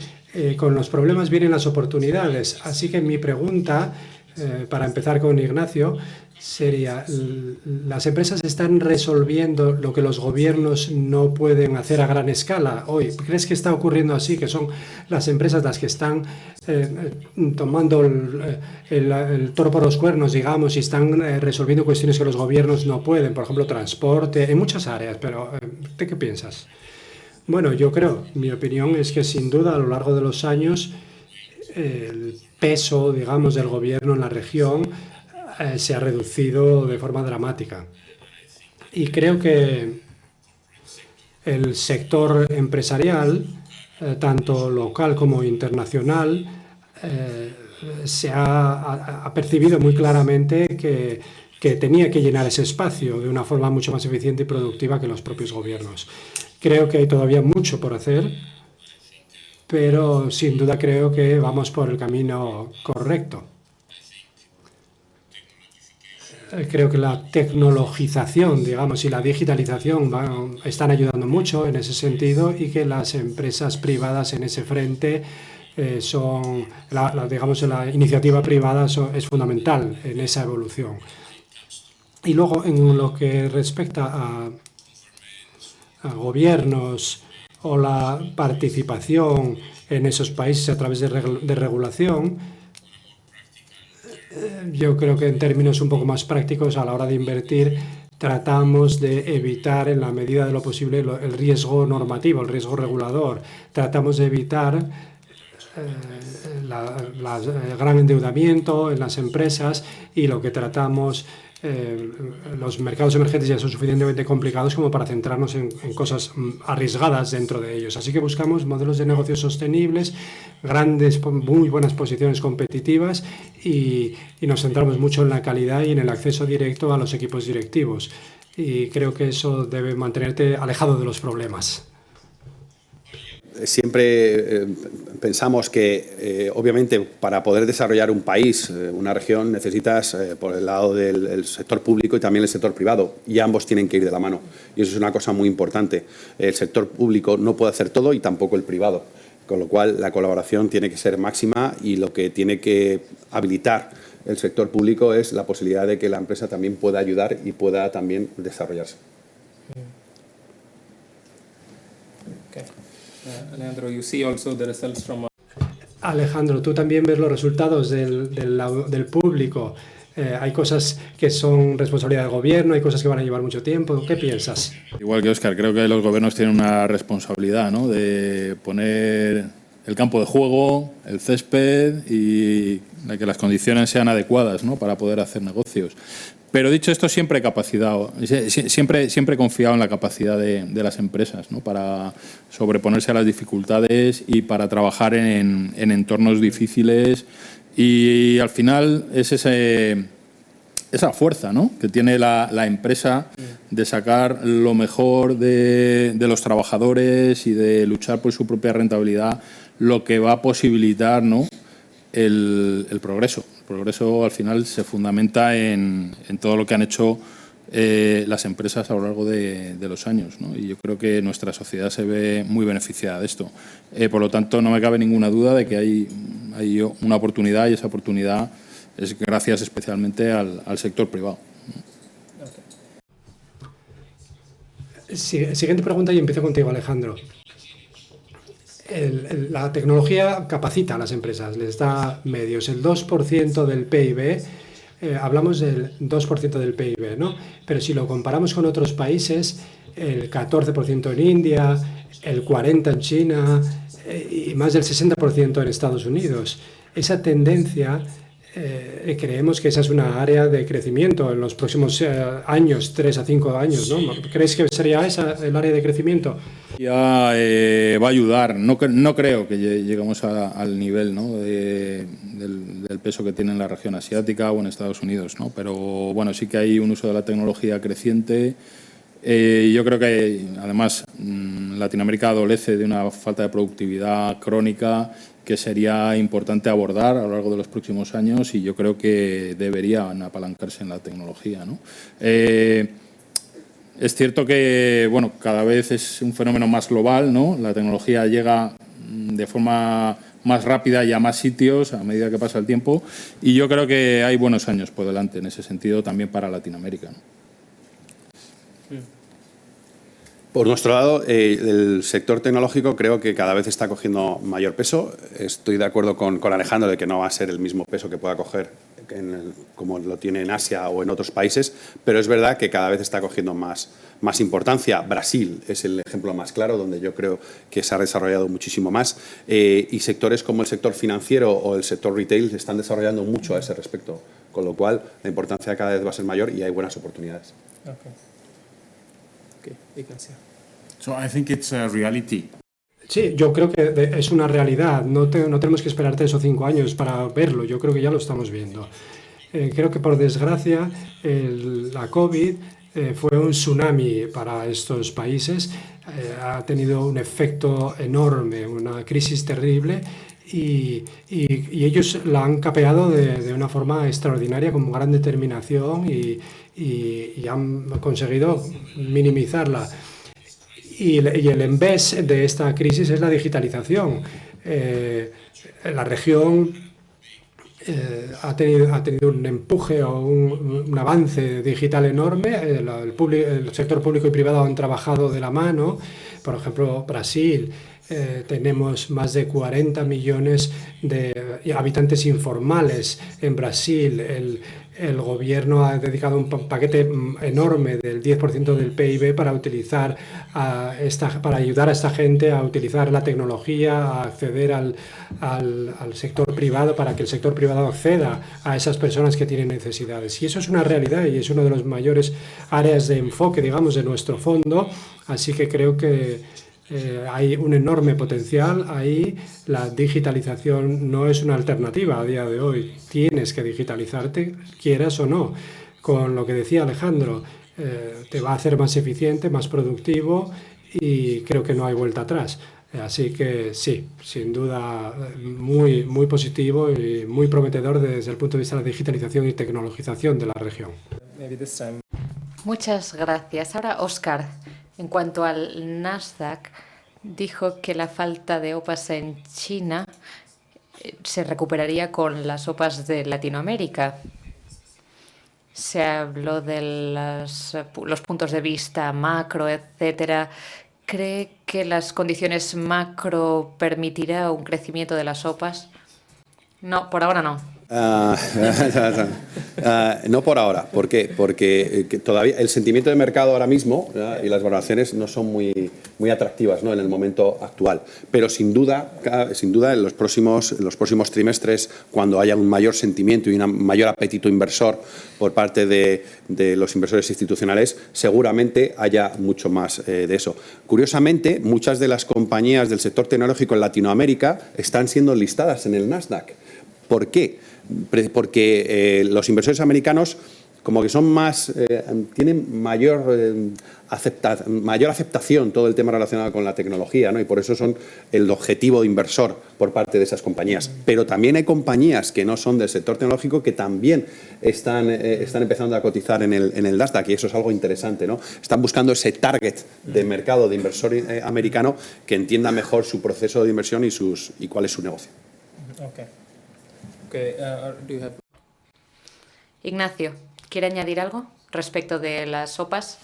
Con los problemas vienen las oportunidades, así que mi pregunta, para empezar con Ignacio, sería, ¿las empresas están resolviendo lo que los gobiernos no pueden hacer a gran escala hoy? ¿Crees que está ocurriendo así, que son las empresas las que están tomando el toro por los cuernos, digamos, y están resolviendo cuestiones que los gobiernos no pueden? Por ejemplo, transporte, en muchas áreas, pero ¿de qué piensas? Bueno, yo creo, mi opinión es que sin duda a lo largo de los años el peso, digamos, del gobierno en la región se ha reducido de forma dramática. Y creo que el sector empresarial, tanto local como internacional, se ha percibido muy claramente que tenía que llenar ese espacio de una forma mucho más eficiente y productiva que los propios gobiernos. Creo que hay todavía mucho por hacer, pero sin duda creo que vamos por el camino correcto. Creo que la tecnologización, digamos, y la digitalización están ayudando mucho en ese sentido y que las empresas privadas en ese frente son, digamos, la iniciativa privada es fundamental en esa evolución. Y luego, en lo que respecta a gobiernos o la participación en esos países a través de regulación, yo creo que en términos un poco más prácticos, a la hora de invertir, tratamos de evitar en la medida de lo posible el riesgo normativo, el riesgo regulador. Tratamos de evitar el gran endeudamiento en las empresas y lo que tratamos, los mercados emergentes ya son suficientemente complicados como para centrarnos en cosas arriesgadas dentro de ellos. Así que buscamos modelos de negocio sostenibles, muy buenas posiciones competitivas y nos centramos mucho en la calidad y en el acceso directo a los equipos directivos. Y creo que eso debe mantenerte alejado de los problemas. Siempre pensamos que, obviamente, para poder desarrollar un país, una región, necesitas por el lado del sector público y también el sector privado, y ambos tienen que ir de la mano. Y eso es una cosa muy importante. El sector público no puede hacer todo y tampoco el privado, con lo cual la colaboración tiene que ser máxima y lo que tiene que habilitar el sector público es la posibilidad de que la empresa también pueda ayudar y pueda también desarrollarse. Alejandro, you see also the results from... Alejandro, tú también ves los resultados del público. Hay cosas que son responsabilidad del gobierno, hay cosas que van a llevar mucho tiempo. ¿Qué piensas? Igual que Óscar, creo que los gobiernos tienen una responsabilidad, ¿no?, de poner el campo de juego, el césped y de que las condiciones sean adecuadas, ¿no?, para poder hacer negocios. Pero dicho esto, siempre he confiado en la capacidad de las empresas, ¿no?, para sobreponerse a las dificultades y para trabajar en entornos difíciles. Y al final es esa fuerza, ¿no?, que tiene la empresa de sacar lo mejor de los trabajadores y de luchar por su propia rentabilidad, lo que va a posibilitar, ¿no?, el progreso. El progreso al final se fundamenta en todo lo que han hecho las empresas a lo largo de los años, ¿no? Y yo creo que nuestra sociedad se ve muy beneficiada de esto. Por lo tanto, no me cabe ninguna duda de que hay una oportunidad, y esa oportunidad es gracias especialmente al sector privado. Siguiente pregunta y empiezo contigo, Alejandro. La tecnología capacita a las empresas, les da medios. El 2% del PIB, hablamos del 2% del PIB, ¿no? Pero si lo comparamos con otros países, el 14% en India, el 40% en China y más del 60% en Estados Unidos. Esa tendencia, creemos que esa es una área de crecimiento en los próximos años, 3 a 5 años, ¿no? ¿Crees que sería esa el área de crecimiento? Ya va a ayudar. No creo que lleguemos al nivel, ¿no?, del peso que tiene en la región asiática o en Estados Unidos, ¿no? Pero bueno, sí que hay un uso de la tecnología creciente. Yo creo que además Latinoamérica adolece de una falta de productividad crónica que sería importante abordar a lo largo de los próximos años, y yo creo que deberían apalancarse en la tecnología, ¿no? Es cierto que, bueno, cada vez es un fenómeno más global, ¿no? La tecnología llega de forma más rápida y a más sitios a medida que pasa el tiempo, y yo creo que hay buenos años por delante en ese sentido también para Latinoamérica, ¿no? Por nuestro lado, el sector tecnológico creo que cada vez está cogiendo mayor peso. Estoy de acuerdo con Alejandro de que no va a ser el mismo peso que pueda coger como lo tiene en Asia o en otros países, pero es verdad que cada vez está cogiendo más importancia. Brasil es el ejemplo más claro, donde yo creo que se ha desarrollado muchísimo más, y sectores como el sector financiero o el sector retail se están desarrollando mucho a ese respecto, con lo cual la importancia cada vez va a ser mayor y hay buenas oportunidades. So I think it's a reality. Sí, yo creo que es una realidad. No tenemos que esperar 3 o 5 años para verlo. Yo creo que ya lo estamos viendo. Creo que, por desgracia, la COVID fue un tsunami para estos países. Ha tenido un efecto enorme, una crisis terrible, y ellos la han capeado de una forma extraordinaria, con gran determinación y han conseguido minimizarla. Y el envés de esta crisis es la digitalización. La región ha tenido un empuje o un avance digital enorme. El sector público y privado han trabajado de la mano. Por ejemplo, Brasil, tenemos más de 40 millones de habitantes informales en Brasil. El gobierno ha dedicado un paquete enorme del 10% del PIB para para ayudar a esta gente a utilizar la tecnología, a acceder al sector privado, para que el sector privado acceda a esas personas que tienen necesidades. Y eso es una realidad y es una de las mayores áreas de enfoque, digamos, de nuestro fondo. Así que creo que hay un enorme potencial ahí. La digitalización no es una alternativa a día de hoy. Tienes que digitalizarte, quieras o no. Con lo que decía Alejandro, te va a hacer más eficiente, más productivo, y creo que no hay vuelta atrás. Así que sí, sin duda muy, muy positivo y muy prometedor desde el punto de vista de la digitalización y tecnologización de la región. Maybe this time. Muchas gracias. Ahora, Óscar, en cuanto al Nasdaq, dijo que la falta de OPAs en China se recuperaría con las OPAs de Latinoamérica. Se habló de los puntos de vista macro, etcétera. ¿Cree que las condiciones macro permitirá un crecimiento de las OPAs? No, por ahora no. No por ahora. ¿Por qué? Porque todavía el sentimiento de mercado ahora mismo y las valoraciones no son muy atractivas, ¿no?, en el momento actual. Pero sin duda en los próximos trimestres, cuando haya un mayor sentimiento y un mayor apetito inversor por parte de los inversores institucionales, seguramente haya mucho más de eso. Curiosamente, muchas de las compañías del sector tecnológico en Latinoamérica están siendo listadas en el Nasdaq. ¿Por qué? Porque los inversores americanos como que son tienen mayor aceptación todo el tema relacionado con la tecnología, ¿no? Y por eso son el objetivo de inversor por parte de esas compañías. Pero también hay compañías que no son del sector tecnológico que también están empezando a cotizar en el Nasdaq, y eso es algo interesante, ¿no? Están buscando ese target de mercado de inversor americano que entienda mejor su proceso de inversión y cuál es su negocio. Okay. Do you have... Ignacio, ¿quiere añadir algo respecto de las OPAs?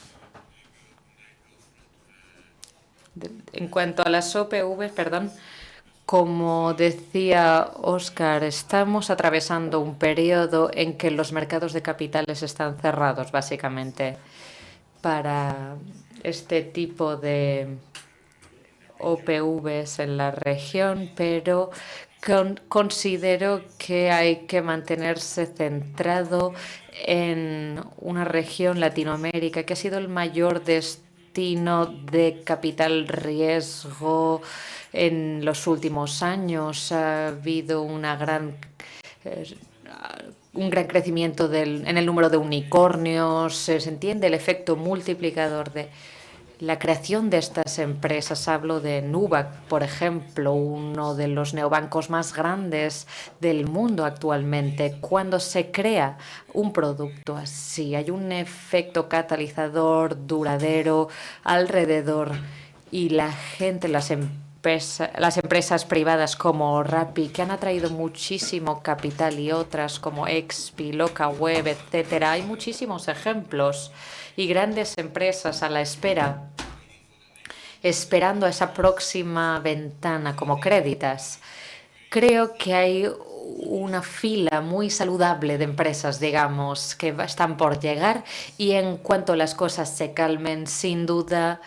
En cuanto a las OPV, como decía Óscar, estamos atravesando un periodo en que los mercados de capitales están cerrados, básicamente, para este tipo de OPVs en la región, pero considero que hay que mantenerse centrado en una región, Latinoamérica, que ha sido el mayor destino de capital riesgo en los últimos años. Ha habido un gran crecimiento en el número de unicornios. Se entiende el efecto multiplicador de la creación de estas empresas. Hablo de Nubank, por ejemplo, uno de los neobancos más grandes del mundo actualmente. Cuando se crea un producto así, hay un efecto catalizador duradero alrededor, y la gente, las empresas privadas como Rappi, que han atraído muchísimo capital, y otras como Expi, Locaweb, etcétera. Hay muchísimos ejemplos y grandes empresas a la espera, esperando a esa próxima ventana, como Creditas. Creo que hay una fila muy saludable de empresas, digamos, que están por llegar, y en cuanto las cosas se calmen, sin duda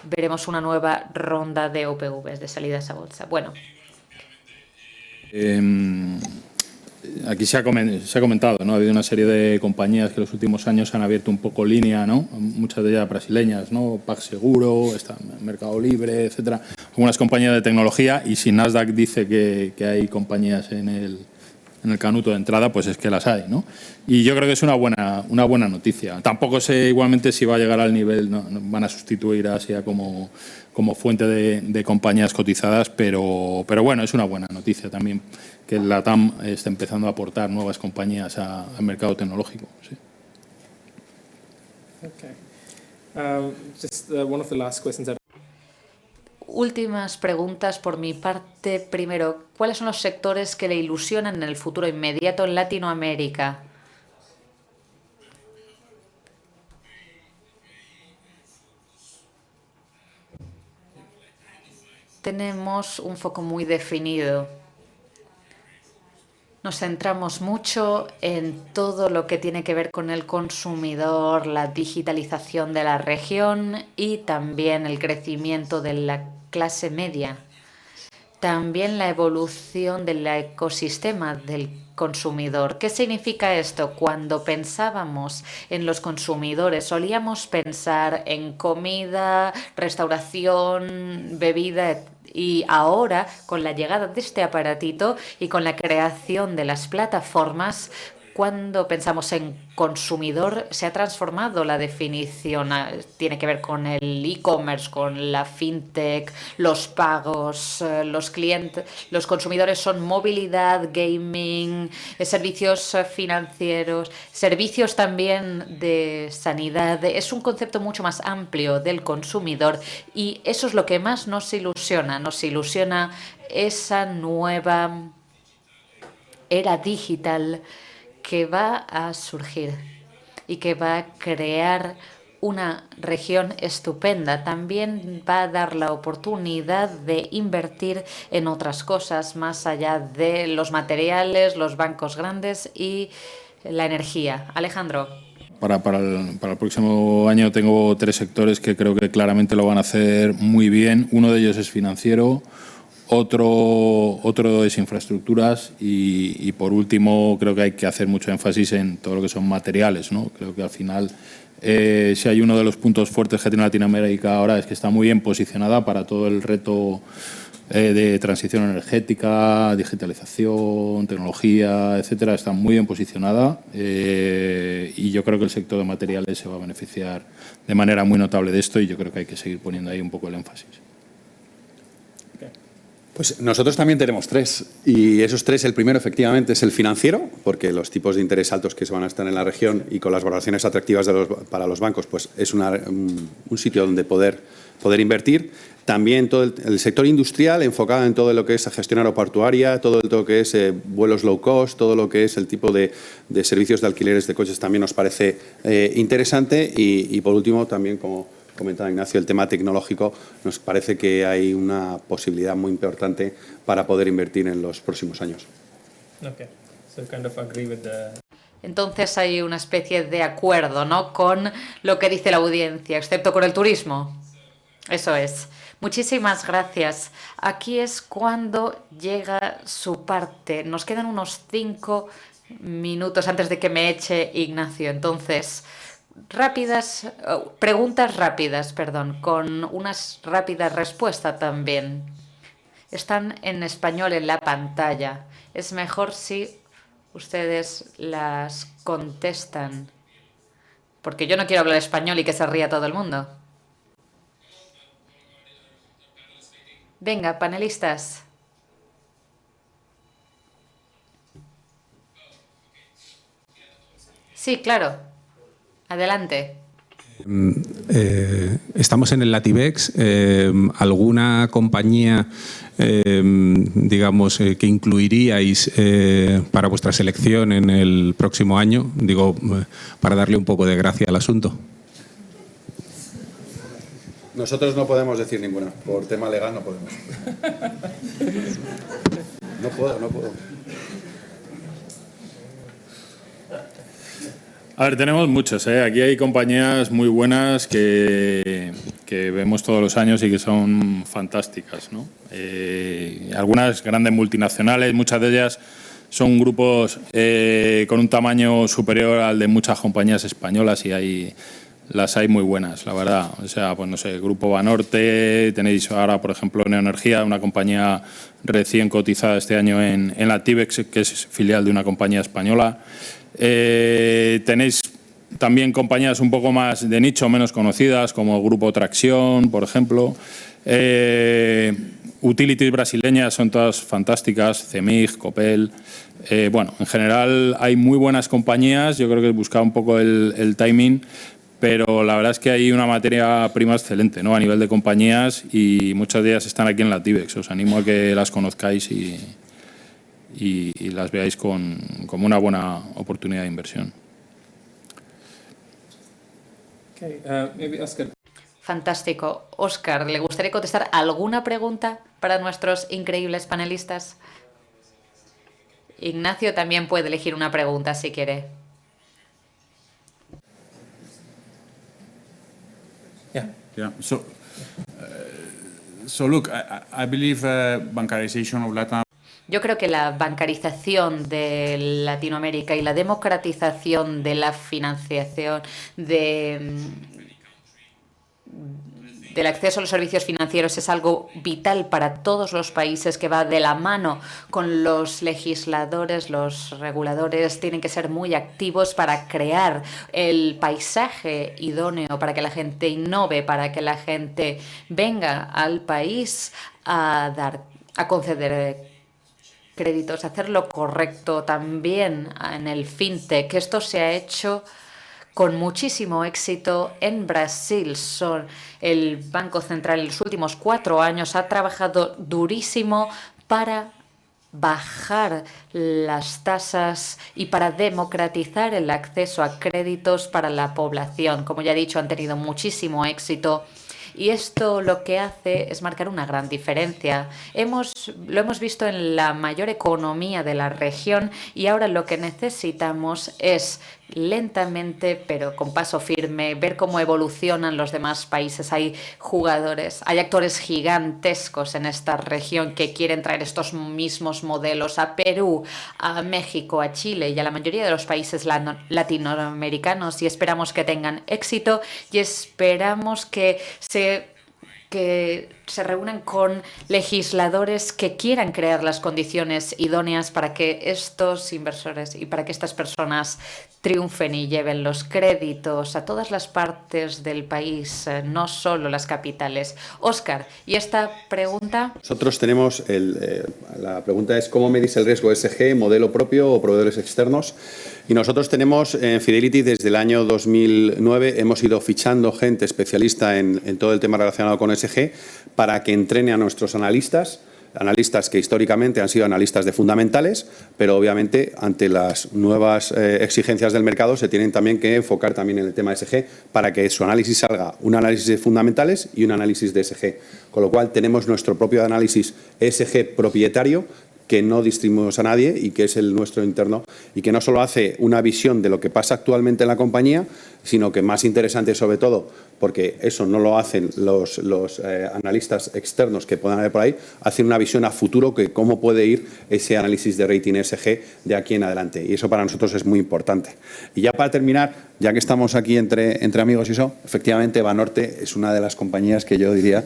veremos una nueva ronda de OPVs, de salidas a bolsa. Bueno. Aquí se ha comentado, ¿no? Ha habido una serie de compañías que en los últimos años han abierto un poco línea, ¿no? Muchas de ellas brasileñas, ¿no? PagSeguro, está Mercado Libre, etcétera. Algunas compañías de tecnología, y si Nasdaq dice que hay compañías en el canuto de entrada, pues es que las hay, ¿no? Y yo creo que es una buena noticia. Tampoco sé igualmente si va a llegar al nivel, no van a sustituir a Asia como como fuente de compañías cotizadas, pero bueno, es una buena noticia también que la TAM está empezando a aportar nuevas compañías al mercado tecnológico. Sí. Okay. Just one of the last questions that Últimas preguntas por mi parte. Primero, ¿cuáles son los sectores que le ilusionan en el futuro inmediato en Latinoamérica? Tenemos un foco muy definido. Nos centramos mucho en todo lo que tiene que ver con el consumidor, la digitalización de la región y también el crecimiento de la clase media. También la evolución del ecosistema del consumidor. ¿Qué significa esto? Cuando pensábamos en los consumidores, solíamos pensar en comida, restauración, bebida, y ahora, con la llegada de este aparatito y con la creación de las plataformas, cuando pensamos en consumidor, se ha transformado la definición. Tiene que ver con el e-commerce, con la fintech, los pagos, los clientes, los consumidores son movilidad, gaming, servicios financieros, servicios también de sanidad. Es un concepto mucho más amplio del consumidor y eso es lo que más nos ilusiona. Nos ilusiona esa nueva era digital que va a surgir y que va a crear una región estupenda. También va a dar la oportunidad de invertir en otras cosas más allá de los materiales, los bancos grandes y la energía. Alejandro. Para el próximo año tengo 3 sectores que creo que claramente lo van a hacer muy bien. Uno de ellos es financiero, otro es infraestructuras y por último creo que hay que hacer mucho énfasis en todo lo que son materiales, ¿no? Creo que al final si hay uno de los puntos fuertes que tiene Latinoamérica ahora es que está muy bien posicionada para todo el reto de transición energética, digitalización, tecnología, etcétera. Está muy bien posicionada y yo creo que el sector de materiales se va a beneficiar de manera muy notable de esto y yo creo que hay que seguir poniendo ahí un poco el énfasis. Pues nosotros también tenemos 3 y esos 3, el primero efectivamente es el financiero, porque los tipos de interés altos que se van a estar en la región y con las valoraciones atractivas para los bancos, pues es un sitio donde poder invertir. También todo el sector industrial enfocado en todo lo que es gestión aeroportuaria, todo lo que es vuelos low cost, todo lo que es el tipo de servicios de alquileres de coches también nos parece interesante y por último también como comentaba Ignacio, el tema tecnológico, nos parece que hay una posibilidad muy importante para poder invertir en los próximos años. Okay. So kind of agree with the... Entonces hay una especie de acuerdo, ¿no?, con lo que dice la audiencia, excepto con el turismo. Eso es. Muchísimas gracias. Aquí es cuando llega su parte. Nos quedan unos 5 minutos antes de que me eche Ignacio. Entonces, preguntas rápidas, perdón, con unas rápidas respuestas también. Están en español en la pantalla. Es mejor si ustedes las contestan, porque yo no quiero hablar español y que se ría todo el mundo. Venga, panelistas. Sí, claro. Adelante. Estamos en el Latibex. ¿Alguna compañía, digamos, que incluiríais para vuestra selección en el próximo año? Digo, para darle un poco de gracia al asunto. Nosotros no podemos decir ninguna. Por tema legal no podemos. No puedo. A ver, tenemos muchos, ¿eh? Aquí hay compañías muy buenas que vemos todos los años y que son fantásticas, ¿no? Algunas grandes multinacionales, muchas de ellas son grupos con un tamaño superior al de muchas compañías españolas y las hay muy buenas, la verdad. O sea, pues no sé, Grupo Banorte, tenéis ahora, por ejemplo, Neoenergía, una compañía recién cotizada este año en la Tibex, que es filial de una compañía española. Tenéis también compañías un poco más de nicho, menos conocidas, como el Grupo Tracción, por ejemplo. Utilities brasileñas son todas fantásticas, CEMIG, Copel. Bueno, en general hay muy buenas compañías, yo creo que he buscado un poco el timing, pero la verdad es que hay una materia prima excelente, ¿no? A nivel de compañías, y muchas de ellas están aquí en la TIBEX. Os animo a que las conozcáis y las veáis como una buena oportunidad de inversión. Okay, maybe Oscar. Fantástico. Óscar, ¿le gustaría contestar alguna pregunta para nuestros increíbles panelistas? Ignacio también puede elegir una pregunta si quiere. Yeah. So look, I believe bancarization of Latin. Yo creo que la bancarización de Latinoamérica y la democratización de la financiación, del acceso a los servicios financieros es algo vital para todos los países, que va de la mano con los legisladores, los reguladores. Tienen que ser muy activos para crear el paisaje idóneo para que la gente innove, para que la gente venga al país a conceder créditos, hacer lo correcto también en el fintech. Esto se ha hecho con muchísimo éxito en Brasil. El Banco Central en los últimos 4 años ha trabajado durísimo para bajar las tasas y para democratizar el acceso a créditos para la población. Como ya he dicho, han tenido muchísimo éxito. Y esto lo que hace es marcar una gran diferencia. Lo hemos visto en la mayor economía de la región, y ahora lo que necesitamos es lentamente, pero con paso firme, ver cómo evolucionan los demás países. Hay actores gigantescos en esta región que quieren traer estos mismos modelos a Perú, a México, a Chile y a la mayoría de los países latinoamericanos, y esperamos que tengan éxito y esperamos que se reúnan con legisladores que quieran crear las condiciones idóneas para que estos inversores y para que estas personas triunfen y lleven los créditos a todas las partes del país, no solo las capitales. Óscar, ¿y esta pregunta? Nosotros tenemos, la pregunta es ¿cómo medís el riesgo ESG, modelo propio o proveedores externos? Y nosotros tenemos en Fidelity desde el año 2009, hemos ido fichando gente especialista en todo el tema relacionado con ESG para que entrene a nuestros analistas que históricamente han sido analistas de fundamentales, pero obviamente ante las nuevas exigencias del mercado se tienen también que enfocar también en el tema ESG para que su análisis salga un análisis de fundamentales y un análisis de ESG. Con lo cual tenemos nuestro propio análisis ESG propietario, que no distribuimos a nadie y que es el nuestro interno, y que no solo hace una visión de lo que pasa actualmente en la compañía, sino que más interesante sobre todo, porque eso no lo hacen los analistas externos que puedan haber por ahí, hacen una visión a futuro que cómo puede ir ese análisis de rating ESG de aquí en adelante, y eso para nosotros es muy importante. Y ya para terminar, ya que estamos aquí entre amigos y eso, efectivamente Banorte es una de las compañías que yo diría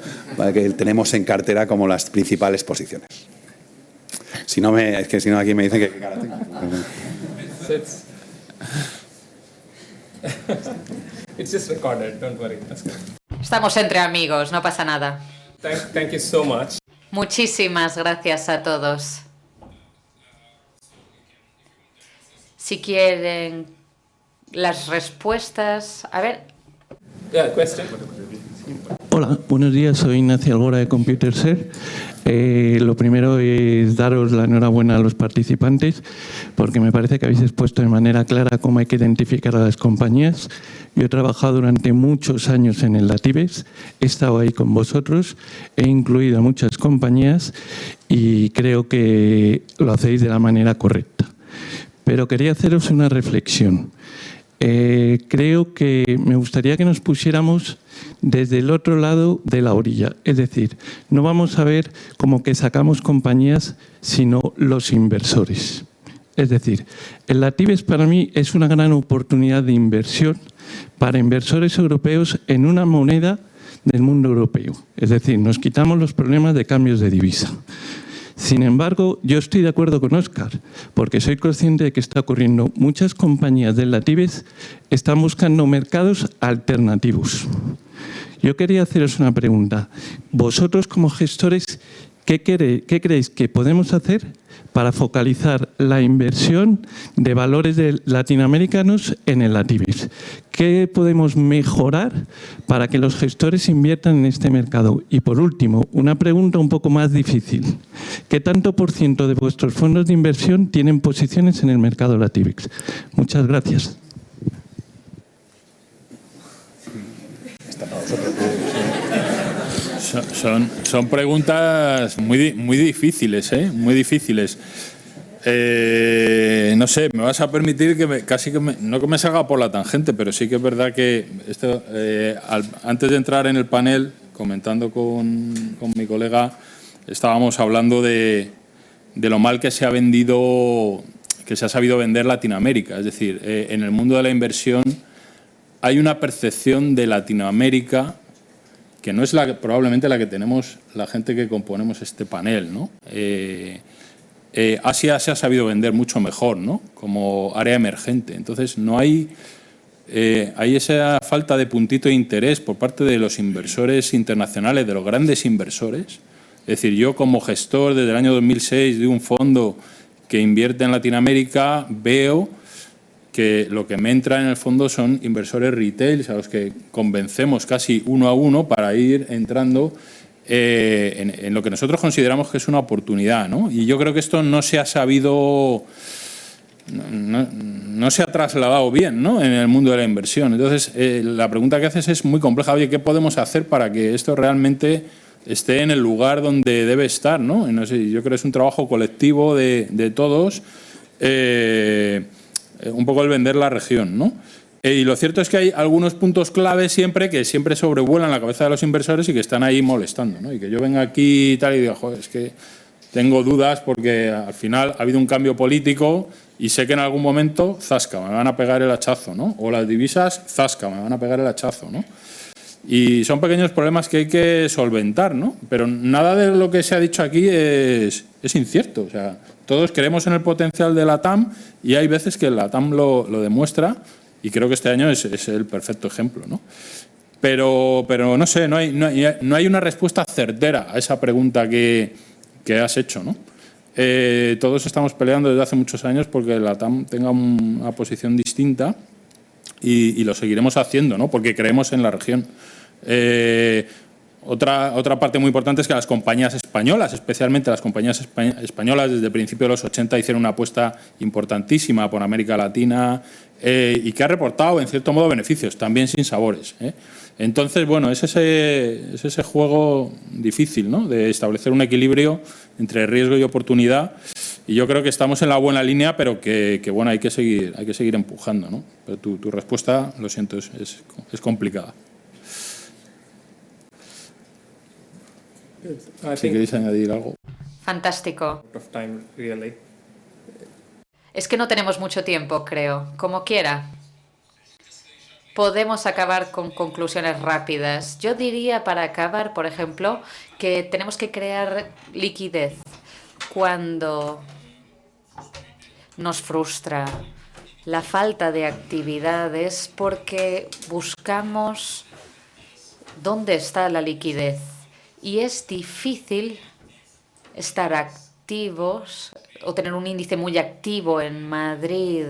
que tenemos en cartera como las principales posiciones. Si no aquí me dicen que qué cara tengo. It's just recorded, don't worry. Estamos entre amigos, no pasa nada. Thank you so much. Muchísimas gracias a todos. Si quieren las respuestas... A ver. Yeah, question. Hola, buenos días. Soy Ignacio Algora de ComputerShare. Lo primero es daros la enhorabuena a los participantes, porque me parece que habéis expuesto de manera clara cómo hay que identificar a las compañías. Yo he trabajado durante muchos años en el Latibex, he estado ahí con vosotros, he incluido a muchas compañías y creo que lo hacéis de la manera correcta. Pero quería haceros una reflexión. Creo que me gustaría que nos pusiéramos desde el otro lado de la orilla. Es decir, no vamos a ver como que sacamos compañías, sino los inversores. Es decir, el Latibex para mí es una gran oportunidad de inversión para inversores europeos en una moneda del mundo europeo. Es decir, nos quitamos los problemas de cambios de divisa. Sin embargo, yo estoy de acuerdo con Óscar, porque soy consciente de que está ocurriendo. Muchas compañías del Latibes están buscando mercados alternativos. Yo quería haceros una pregunta. Vosotros, como gestores, ¿qué creéis que podemos hacer para focalizar la inversión de valores latinoamericanos en el Latibes? ¿Qué podemos mejorar para que los gestores inviertan en este mercado? Y por último, una pregunta un poco más difícil. ¿Qué tanto por ciento de vuestros fondos de inversión tienen posiciones en el mercado Latibes? Muchas gracias. Son preguntas muy difíciles, ¿eh? Muy difíciles. No sé, me vas a permitir que no que me salga por la tangente, pero sí que es verdad que esto, antes de entrar en el panel, comentando con mi colega, estábamos hablando de lo mal que se ha vendido, que se ha sabido vender Latinoamérica. Es decir, en el mundo de la inversión hay una percepción de Latinoamérica que no es probablemente la que tenemos la gente que componemos este panel, ¿no? Asia se ha sabido vender mucho mejor, ¿no? Como área emergente. Entonces, no hay esa falta de puntito de interés por parte de los inversores internacionales, de los grandes inversores. Es decir, yo como gestor desde el año 2006 de un fondo que invierte en Latinoamérica, veo que lo que me entra en el fondo son inversores retail a los que convencemos casi uno a uno para ir entrando en lo que nosotros consideramos que es una oportunidad, ¿no? Y yo creo que esto no se ha sabido, no se ha trasladado bien, ¿no? En el mundo de la inversión. Entonces, la pregunta que haces es muy compleja. Oye, ¿qué podemos hacer para que esto realmente esté en el lugar donde debe estar, ¿no? No sé, yo creo que es un trabajo colectivo de todos. Un poco el vender la región, ¿no? Y lo cierto es que hay algunos puntos clave que siempre sobrevuelan la cabeza de los inversores y que están ahí molestando, ¿no? Y que yo venga aquí y tal y diga, joder, es que tengo dudas porque al final ha habido un cambio político y sé que en algún momento, zasca, me van a pegar el hachazo, ¿no? O las divisas, zasca, me van a pegar el hachazo, ¿no? Y son pequeños problemas que hay que solventar, ¿no? Pero nada de lo que se ha dicho aquí es incierto. O sea, todos creemos en el potencial de la TAM y hay veces que la TAM lo demuestra y creo que este año es el perfecto ejemplo, ¿no? Pero no sé, no hay una respuesta certera a esa pregunta que has hecho, ¿no? Todos estamos peleando desde hace muchos años porque la TAM tenga una posición distinta y lo seguiremos haciendo, ¿no? Porque creemos en la región. Otra parte muy importante es que las compañías españolas, especialmente las compañías españolas, desde el principio de los 80 hicieron una apuesta importantísima por América Latina y que ha reportado, en cierto modo, beneficios, también sin sabores, ¿eh? Entonces, bueno, es ese juego difícil, ¿no? De establecer un equilibrio entre riesgo y oportunidad. Y yo creo que estamos en la buena línea, pero que bueno, hay que seguir empujando, ¿no? Pero tu respuesta, lo siento, es complicada. Si queréis añadir algo. Fantástico. Es que no tenemos mucho tiempo, creo. Como quiera. Podemos acabar con conclusiones rápidas. Yo diría, para acabar, por ejemplo, que tenemos que crear liquidez cuando nos frustra la falta de actividades porque buscamos dónde está la liquidez. Y es difícil estar activos o tener un índice muy activo en Madrid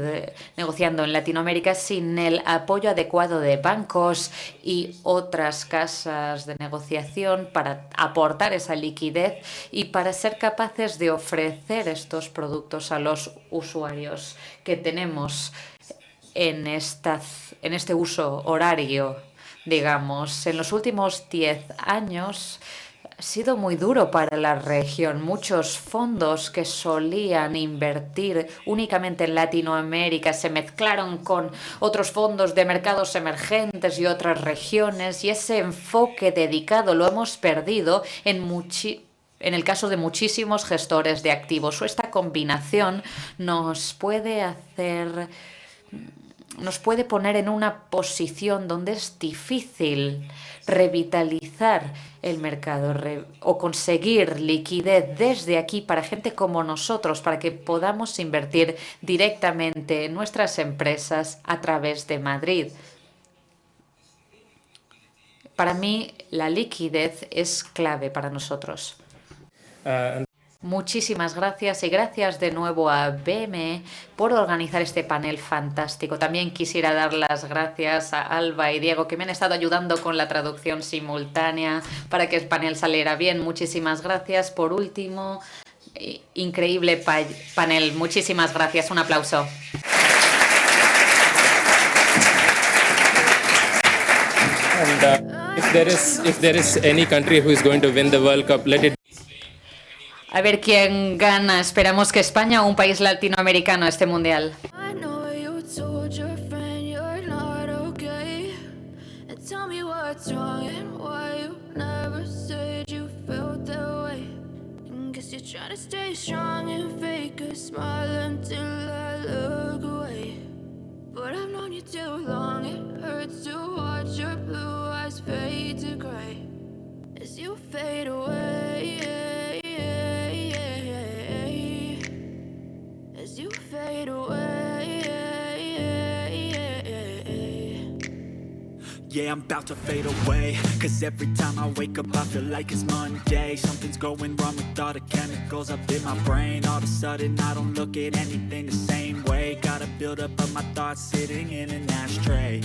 negociando en Latinoamérica sin el apoyo adecuado de bancos y otras casas de negociación para aportar esa liquidez y para ser capaces de ofrecer estos productos a los usuarios que tenemos en este uso horario. Digamos, en los últimos 10 años ha sido muy duro para la región. Muchos fondos que solían invertir únicamente en Latinoamérica se mezclaron con otros fondos de mercados emergentes y otras regiones, y ese enfoque dedicado lo hemos perdido en el caso de muchísimos gestores de activos. Esta combinación nos puede hacer nos puede poner en una posición donde es difícil revitalizar el mercado o conseguir liquidez desde aquí para gente como nosotros, para que podamos invertir directamente en nuestras empresas a través de Madrid. Para mí, la liquidez es clave para nosotros. Muchísimas gracias y gracias de nuevo a BME por organizar este panel fantástico. También quisiera dar las gracias a Alba y Diego, que me han estado ayudando con la traducción simultánea para que el panel saliera bien. Muchísimas gracias. Por último, increíble panel. Muchísimas gracias. Un aplauso. And if there is any country who is going to win the World Cup, let it. A ver quién gana. Esperamos que España o un país latinoamericano este mundial. I know you told your friend you're not okay. And tell me what's wrong and why you never said you felt that way. And guess you're trying to stay strong and fake a smile until I look away. But I've known you too long, it hurts to watch your blue eyes fade to gray as you fade away. As you fade away. Yeah, I'm about to fade away, cause every time I wake up I feel like it's Monday. Something's going wrong with all the chemicals up in my brain. All of a sudden I don't look at anything the same way. Got a build up of my thoughts sitting in an ashtray.